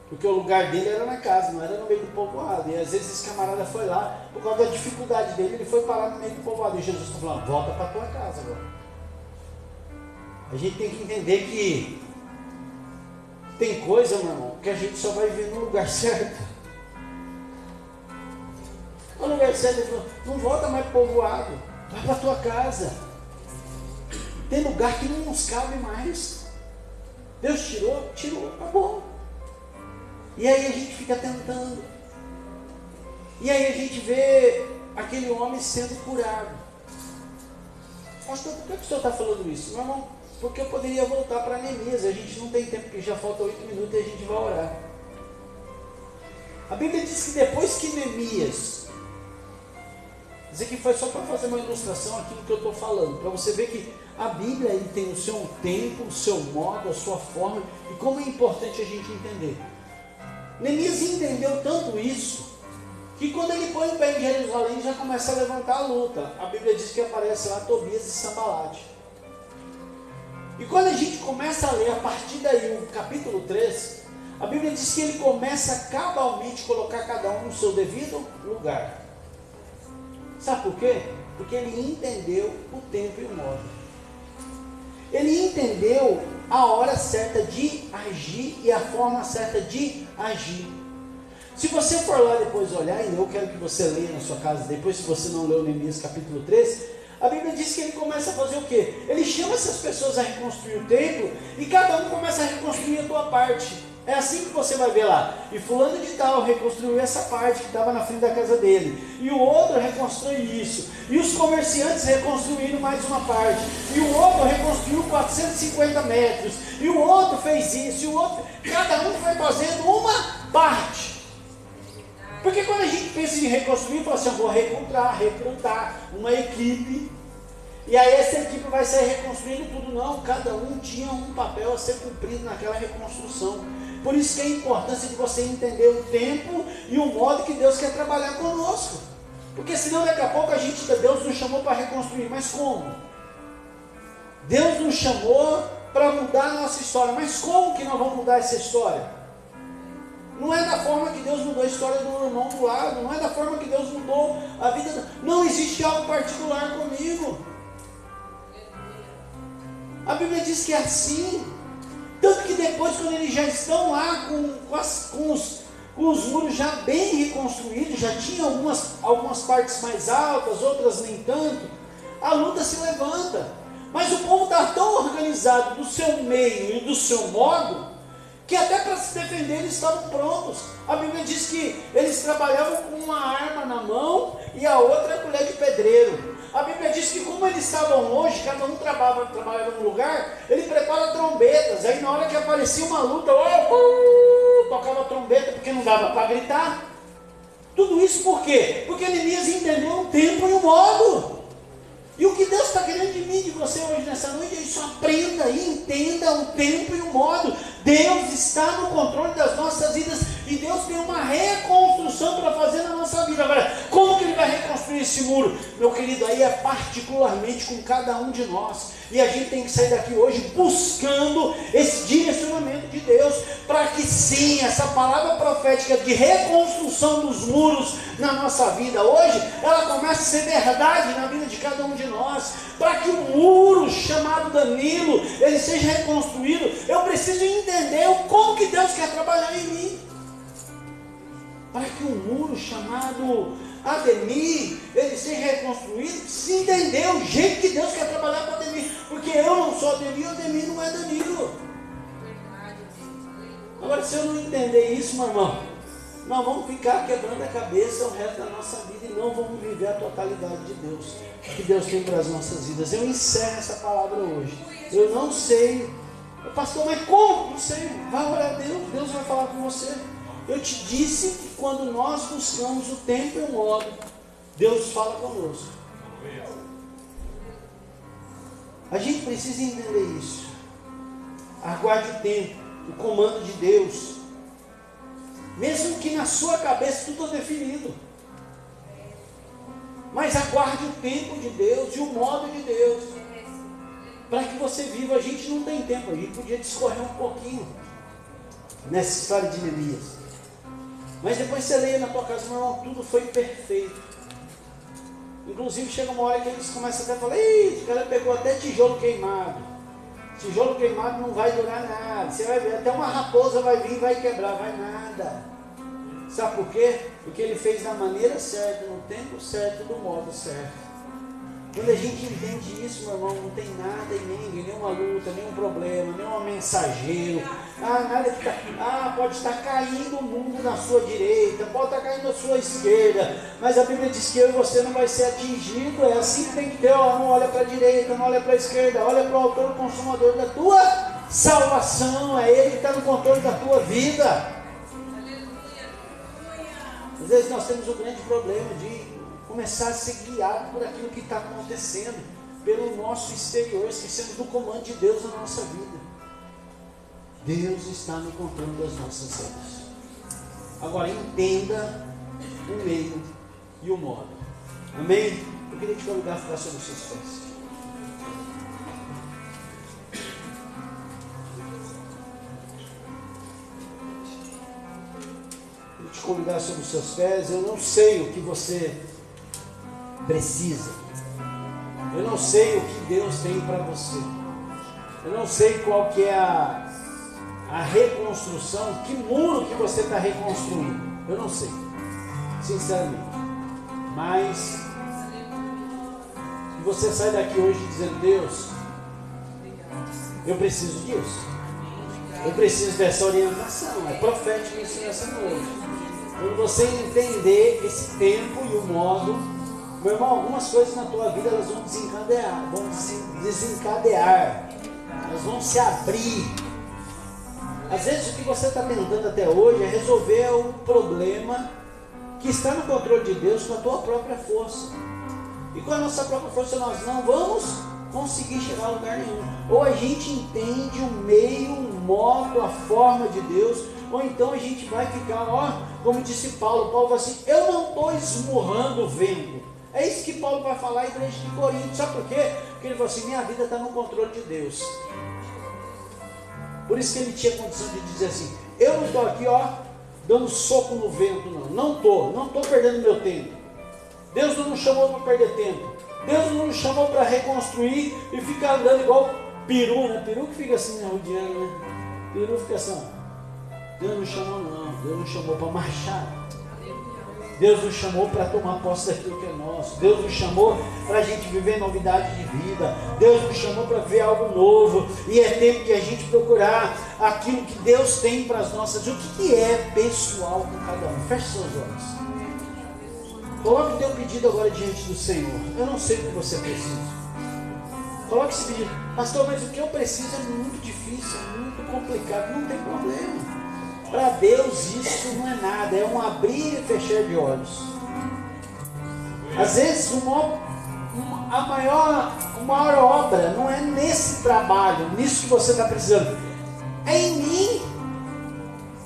Porque o lugar dele era na casa, não era no meio do povoado. E às vezes esse camarada foi lá, por causa da dificuldade dele, ele foi parar no meio do povoado. E Jesus está falando, volta para a tua casa agora. A gente tem que entender que tem coisa, meu irmão, que a gente só vai ver no lugar certo. No lugar certo, ele falou, não volta mais para o povoado, vai para a tua casa. Tem lugar que não nos cabe mais. Deus tirou, acabou. E aí a gente fica tentando. E aí a gente vê aquele homem sendo curado. Pastor, por que o senhor está falando isso? Meu irmão, porque eu poderia voltar para Neemias. A gente não tem tempo, porque já falta 8 minutos e a gente vai orar. A Bíblia diz que depois que Neemias, isso aqui foi só para fazer uma ilustração aqui do que eu estou falando, para você ver que a Bíblia ele tem o seu tempo, o seu modo, a sua forma, e como é importante a gente entender. Neemias entendeu tanto isso, que quando ele põe o pé em Jerusalém, já começa a levantar a luta. A Bíblia diz que aparece lá Tobias e Sambalate. E quando a gente começa a ler a partir daí o capítulo 3, a Bíblia diz que ele começa a cabalmente colocar cada um no seu devido lugar. Sabe por quê? Porque ele entendeu o tempo e o modo. Ele entendeu a hora certa de agir e a forma certa de agir. Se você for lá depois olhar, e eu quero que você leia na sua casa depois, se você não leu Neemias capítulo 3, a Bíblia diz que ele começa a fazer o quê? Ele chama essas pessoas a reconstruir o templo e cada um começa a reconstruir a tua parte. É assim que você vai ver lá. E fulano de tal reconstruiu essa parte que estava na frente da casa dele. E o outro reconstruiu isso. E os comerciantes reconstruíram mais uma parte. E o outro reconstruiu 450 metros. E o outro fez isso. E o outro... Cada um foi fazendo uma parte. Porque quando a gente pensa em reconstruir, fala assim, eu vou recrutar uma equipe. E aí essa equipe vai sair reconstruindo tudo. Não, cada um tinha um papel a ser cumprido naquela reconstrução. Por isso que é a importância de você entender o tempo e o modo que Deus quer trabalhar conosco. Porque senão daqui a pouco Deus nos chamou para reconstruir. Mas como? Deus nos chamou para mudar a nossa história. Mas como que nós vamos mudar essa história? Não é da forma que Deus mudou a história do irmão do lado. Não é da forma que Deus mudou a vida. Não existe algo particular comigo. A Bíblia diz que é assim. Tanto que depois, quando eles já estão lá com os muros já bem reconstruídos, já tinha algumas partes mais altas, outras nem tanto, a luta se levanta. Mas o povo está tão organizado do seu meio e do seu modo, que até para se defender eles estavam prontos. A Bíblia diz que eles trabalhavam com uma arma na mão e a outra colher de pedreiro. A Bíblia diz que como eles estavam longe, cada um trabalhava num lugar, ele prepara trombetas. Aí na hora que aparecia uma luta, tocava trombeta porque não dava para gritar. Tudo isso por quê? Porque Neemias entendeu o tempo e o modo. E o que Deus está querendo de mim, de você hoje nessa noite, é isso. Aprenda e entenda o tempo e o modo. Deus está no controle das nossas vidas e Deus tem uma reconstrução para fazer na nossa vida. Agora, como que Ele vai reconstruir esse muro? Meu querido, aí é particularmente com cada um de nós. E a gente tem que sair daqui hoje buscando esse direcionamento de Deus, para que sim, essa palavra profética de reconstrução dos muros na nossa vida hoje, ela comece a ser verdade na vida de cada um de nós, para que o muro chamado Danilo, ele seja reconstruído. Eu preciso entender como que Deus quer trabalhar em mim, para que o muro chamado Ademir, ele seja reconstruído. Se entender o jeito que Deus quer trabalhar com Ademir, porque eu não sou Ademir, Ademir não é Danilo. Agora, se eu não entender isso, meu irmão, nós vamos ficar quebrando a cabeça o resto da nossa vida e não vamos viver a totalidade de Deus, que Deus tem para as nossas vidas. Eu encerro essa palavra hoje. Eu não sei, pastor, mas como? Não sei. Vai orar a Deus, Deus vai falar com você. Eu te disse que quando nós buscamos o tempo e o modo, Deus fala conosco. A gente precisa entender isso. Aguarde o tempo, o comando de Deus. Mesmo que na sua cabeça tudo é definido. Mas aguarde o tempo de Deus e o modo de Deus, para que você viva. A gente não tem tempo, a gente podia discorrer um pouquinho nessa história de Neemias. Mas depois você leia na tua casa, meu irmão, tudo foi perfeito. Inclusive chega uma hora que eles começam até a falar, ih, o cara pegou até tijolo queimado. Tijolo queimado não vai durar nada. Você vai ver, até uma raposa vai vir e vai quebrar, vai nada. Sabe por quê? Porque ele fez da maneira certa, no tempo certo, do modo certo. Quando a gente entende isso, meu irmão, não tem nada em ninguém, nenhuma luta, nenhum problema, nenhum mensageiro. Nada que pode estar caindo o mundo na sua direita, pode estar caindo na sua esquerda, mas a Bíblia diz que eu e você não vai ser atingido. É assim que tem que ter, não olha para a direita, não olha para a esquerda, olha para o autor e consumador da tua salvação. É Ele que está no controle da tua vida. Às vezes nós temos um grande problema de começar a ser guiado por aquilo que está acontecendo, pelo nosso exterior, esquecendo do comando de Deus na nossa vida. Deus está no controle das nossas vidas. Agora entenda o meio e o modo. Amém? Eu queria te convidar a ficar sobre os seus pés. Eu queria te convidar sobre os seus pés. Eu não sei o que você precisa. Eu não sei o que Deus tem para você. Eu não sei qual que é a reconstrução, que muro que você está reconstruindo. Eu não sei, sinceramente. Mas que você sai daqui hoje dizendo, Deus, eu preciso disso. Eu preciso dessa orientação, é profético isso nessa noite. Quando você entender esse tempo e o modo, meu irmão, algumas coisas na tua vida elas vão desencadear, elas vão se abrir. Às vezes o que você está tentando até hoje é resolver o problema que está no controle de Deus com a tua própria força. E com a nossa própria força nós não vamos conseguir chegar a lugar nenhum. Ou a gente entende o meio, o modo, a forma de Deus, ou então a gente vai ficar, como disse Paulo fala assim, eu não estou esmurrando o vento. É isso que Paulo vai falar à igreja de Corinto. Sabe por quê? Porque ele falou assim, minha vida está no controle de Deus. Por isso que ele tinha condição de dizer assim, eu não estou aqui dando soco no vento, não estou perdendo meu tempo. Deus não nos chamou para perder tempo. Deus não nos chamou para reconstruir e ficar andando igual peru, né? Peru que fica assim, né, rodeando, né? Peru fica assim, Deus não chamou não, Deus nos chamou para marchar. Deus nos chamou para tomar posse daquilo que é nosso. Deus nos chamou para a gente viver novidade de vida. Deus nos chamou para ver algo novo. E é tempo de a gente procurar aquilo que Deus tem para as nossas. O que é pessoal com cada um? Feche seus olhos. Coloque o teu pedido agora diante do Senhor. Eu não sei o que você precisa. Coloque esse pedido. Pastor, mas o que eu preciso é muito difícil, é muito complicado. Não tem problema. Para Deus isso não é nada, é um abrir e fechar de olhos. Às vezes a maior obra não é nesse trabalho, nisso que você está precisando. É em mim,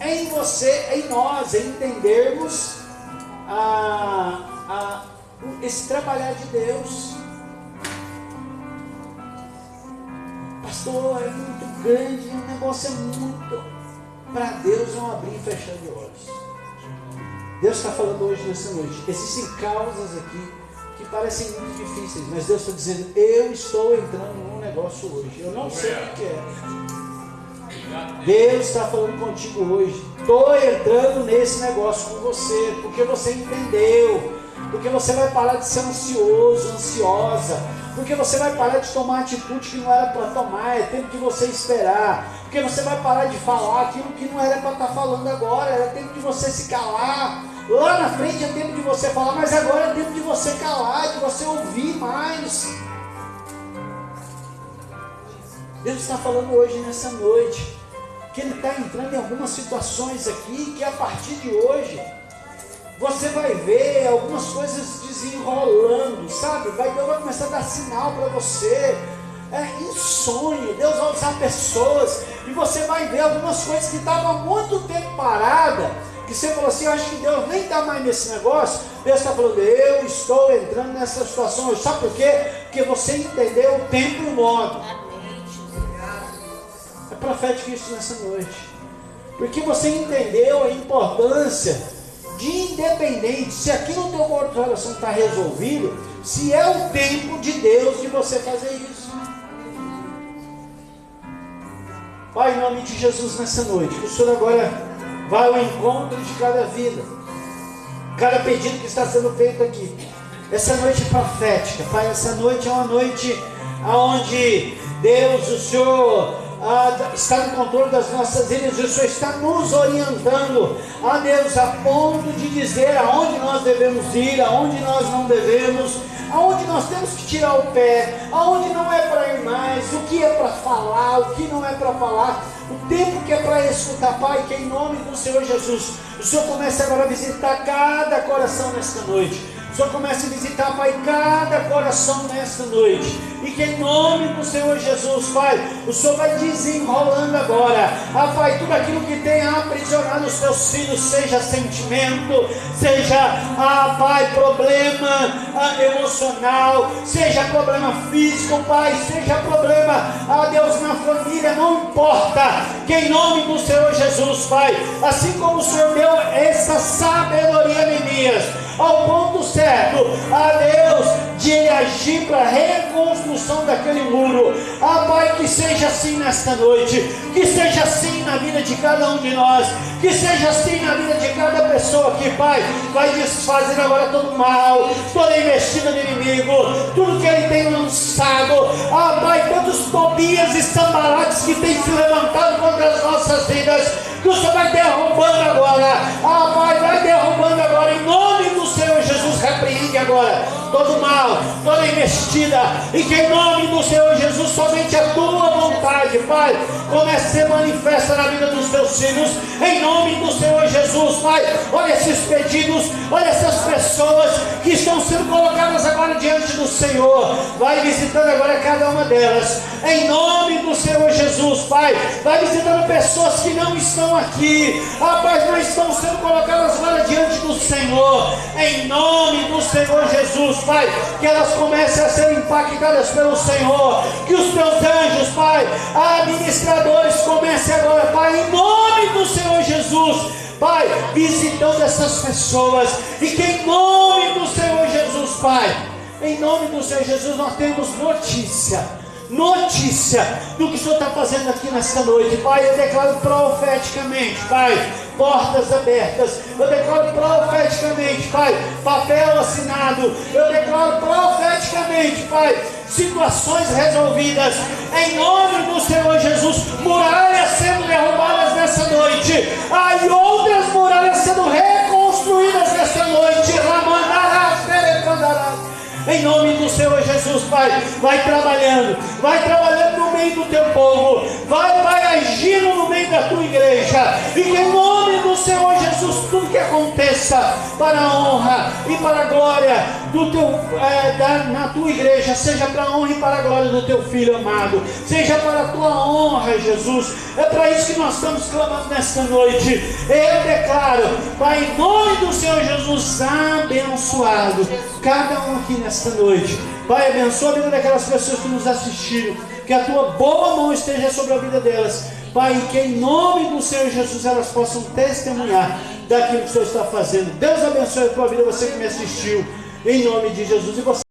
é em você, é em nós, é entendermos esse trabalhar de Deus. Pastor, é muito grande, o negócio é muito... Para Deus é um abrir e fechar de olhos. Deus está falando hoje nessa noite. Existem causas aqui que parecem muito difíceis, mas Deus está dizendo, eu estou entrando num negócio hoje. Eu não sei o que é. Deus está falando contigo hoje. Estou entrando nesse negócio com você, porque você entendeu. Porque você vai parar de ser ansioso, ansiosa. Porque você vai parar de tomar atitude que não era para tomar. É tempo de você esperar. Porque você vai parar de falar aquilo que não era para estar falando agora. Era tempo de você se calar. Lá na frente é tempo de você falar, mas agora é tempo de você calar, de você ouvir mais. Deus está falando hoje nessa noite que Ele está entrando em algumas situações aqui que a partir de hoje você vai ver algumas coisas desenrolando, sabe? Deus vai começar a dar sinal para você. Em sonho, Deus vai usar pessoas e você vai ver algumas coisas que estavam há muito tempo parada, que você falou assim, eu acho que Deus nem está mais nesse negócio. Deus está falando, eu estou entrando nessa situação. Sabe por quê? Porque você entendeu o tempo e o modo. É profético isso nessa noite, porque você entendeu a importância de independente, se aqui no teu coração está resolvido, se é o tempo de Deus de você fazer isso. Pai, em nome de Jesus nessa noite, que o Senhor agora vá ao encontro de cada vida, cada pedido que está sendo feito aqui. Essa noite é profética, Pai, essa noite é uma noite onde Deus, o Senhor está no controle das nossas vidas, o Senhor está nos orientando, Deus, a ponto de dizer aonde nós devemos ir, aonde nós não devemos, aonde nós temos que tirar o pé, aonde não é para ir mais, o que é para falar, o que não é para falar, o tempo que é para escutar. Pai, que em nome do Senhor Jesus, o Senhor comece agora a visitar cada coração nesta noite. O Senhor comece a visitar, Pai, cada coração nesta noite. E que em nome do Senhor Jesus, Pai, o Senhor vai desenrolando agora. Pai, tudo aquilo que tem aprisionado os teus filhos, seja sentimento, seja, Pai, problema emocional, seja problema físico, Pai, seja problema, Deus, na família, não importa. Que em nome do Senhor Jesus, Pai, assim como o Senhor deu essa sabedoria a Neemias, ao ponto certo, Deus, de agir para a reconstrução daquele muro. Pai, que seja assim nesta noite, que seja assim na vida de cada um de nós, que seja assim na vida de cada pessoa aqui, Pai. Vai desfazer agora todo mal, toda investida do inimigo, tudo que ele tem lançado. Pai, tantos Tobias e Sambalates que tem se levantado contra as nossas vidas, que o Senhor vai derrubando agora. Pai, vai derrubando agora, em nome do Senhor Jesus. Repreende agora todo mal, toda investida, e que em nome do Senhor Jesus somente a tua vontade, Pai, comece a ser manifesta na vida dos teus filhos, em nome do Senhor Jesus, Pai. Olha esses pedidos, olha essas pessoas que estão sendo colocadas agora diante do Senhor. Vai visitando agora cada uma delas, em nome do Senhor Jesus, Pai. Vai visitando pessoas que não estão aqui, rapaz, não estão sendo colocadas agora diante do Senhor, em nome do Senhor Jesus, Pai. Que elas comecem a ser impactadas pelo Senhor, que os teus anjos, Pai, administradores, comecem agora, Pai, em nome do Senhor Jesus, Pai, visitando essas pessoas, e que em nome do Senhor Jesus, Pai, em nome do Senhor Jesus, nós temos notícia do que o Senhor está fazendo aqui nesta noite, Pai. Eu declaro profeticamente, Pai, portas abertas. Eu declaro profeticamente, Pai, papel assinado. Eu declaro profeticamente, Pai, situações resolvidas, em nome do Senhor Jesus. Muralhas sendo derrubadas nessa noite, e outras muralhas sendo reconstruídas nessa noite. Em nome do Senhor Jesus, Pai, vai trabalhando no meio do teu povo, vai agindo no meio da tua igreja, e que em nome do Senhor Jesus, tudo que aconteça para a honra e para a glória do teu, na tua igreja, seja para a honra e para a glória do teu Filho amado, seja para a tua honra, Jesus. É para isso que nós estamos clamando nesta noite. Eu declaro, Pai, em nome do Senhor Jesus, abençoado cada um aqui nesta noite. Pai, abençoa a vida daquelas pessoas que nos assistiram, que a tua boa mão esteja sobre a vida delas, Pai, que em nome do Senhor Jesus elas possam testemunhar daquilo que o Senhor está fazendo. Deus abençoe a tua vida, você que me assistiu, em nome de Jesus. E você